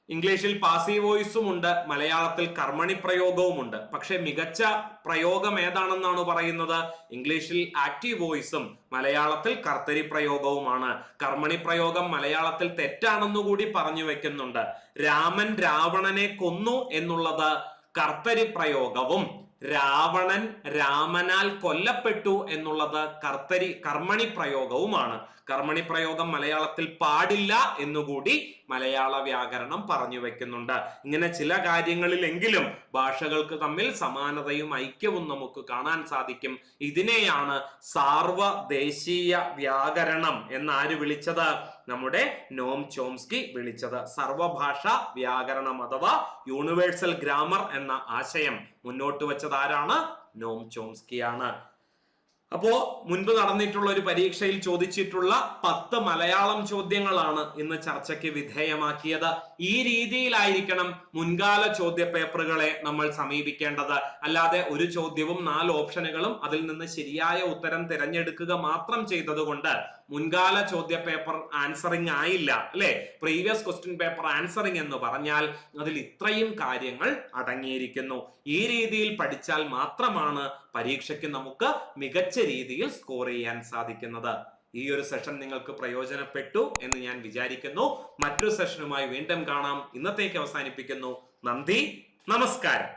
A: ഇംഗ്ലീഷിൽ പാസീവ് വോയിസും ഉണ്ട്, മലയാളത്തിൽ കർമ്മണി പ്രയോഗവുമുണ്ട്. പക്ഷെ മികച്ച പ്രയോഗം ഏതാണെന്നാണ് പറയുന്നത്? ഇംഗ്ലീഷിൽ ആക്റ്റീവ് വോയിസും മലയാളത്തിൽ കർത്തരി പ്രയോഗവുമാണ്. കർമ്മണി പ്രയോഗം മലയാളത്തിൽ തെറ്റാണെന്നുകൂടി പറഞ്ഞു വെക്കുന്നുണ്ട്. രാമൻ രാവണനെ കൊന്നു എന്നുള്ളത് കർത്തരി പ്രയോഗവും രാവണൻ രാമനാൽ കൊല്ലപ്പെട്ടു എന്നുള്ളത് കർമ്മണി പ്രയോഗവുമാണ്. കർമ്മണി പ്രയോഗം മലയാളത്തിൽ പാടില്ല എന്നുകൂടി മലയാള വ്യാകരണം പറഞ്ഞു വെക്കുന്നുണ്ട്. ഇങ്ങനെ ചില കാര്യങ്ങളിലെങ്കിലും ഭാഷകൾക്ക് തമ്മിൽ സമാനതയും ഐക്യവും നമുക്ക് കാണാൻ സാധിക്കും. ഇതിനെയാണ് സാർവദേശീയ വ്യാകരണം എന്നാര് വിളിച്ചത്? നമ്മുടെ നോം ചോംസ്കി വിളിച്ചത്. സർവഭാഷ വ്യാകരണം അഥവാ യൂണിവേഴ്സൽ ഗ്രാമർ എന്ന ആശയം മുന്നോട്ട് വെച്ചത് ആരാണ്? നോം ചോംസ്കിയാണ്. അപ്പോ മുൻപ് നടന്നിട്ടുള്ള ഒരു പരീക്ഷയിൽ ചോദിച്ചിട്ടുള്ള 10 മലയാളം ചോദ്യങ്ങളാണ് ഇന്ന് ചർച്ചയ്ക്ക് വിധേയമാക്കിയത്. ഈ രീതിയിലായിരിക്കണം മുൻകാല ചോദ്യ പേപ്പറുകളെ നമ്മൾ സമീപിക്കേണ്ടത്. അല്ലാതെ ഒരു ചോദ്യവും 4 ഓപ്ഷനുകളും അതിൽ നിന്ന് ശരിയായ ഉത്തരം തിരഞ്ഞെടുക്കുക മാത്രം ചെയ്തതുകൊണ്ട് മുൻകാല ചോദ്യ പേപ്പർ ആൻസറിങ് ആയില്ല അല്ലെ? പ്രീവിയസ് ക്വസ്റ്റ്യൻ പേപ്പർ ആൻസറിങ് എന്ന് പറഞ്ഞാൽ അതിൽ ഇത്രയും കാര്യങ്ങൾ അടങ്ങിയിരിക്കുന്നു. ഈ രീതിയിൽ പഠിച്ചാൽ മാത്രമാണ് പരീക്ഷയ്ക്ക് നമുക്ക് മികച്ച രീതിയിൽ സ്കോർ ചെയ്യാൻ സാധിക്കുന്നത്. ഈ ഒരു സെഷൻ നിങ്ങൾക്ക് പ്രയോജനപ്പെട്ടു എന്ന് ഞാൻ വിചാരിക്കുന്നു. മറ്റൊരു സെഷനുമായി വീണ്ടും കാണാം. ഇന്നത്തേക്ക് അവസാനിപ്പിക്കുന്നു. നന്ദി, നമസ്കാരം.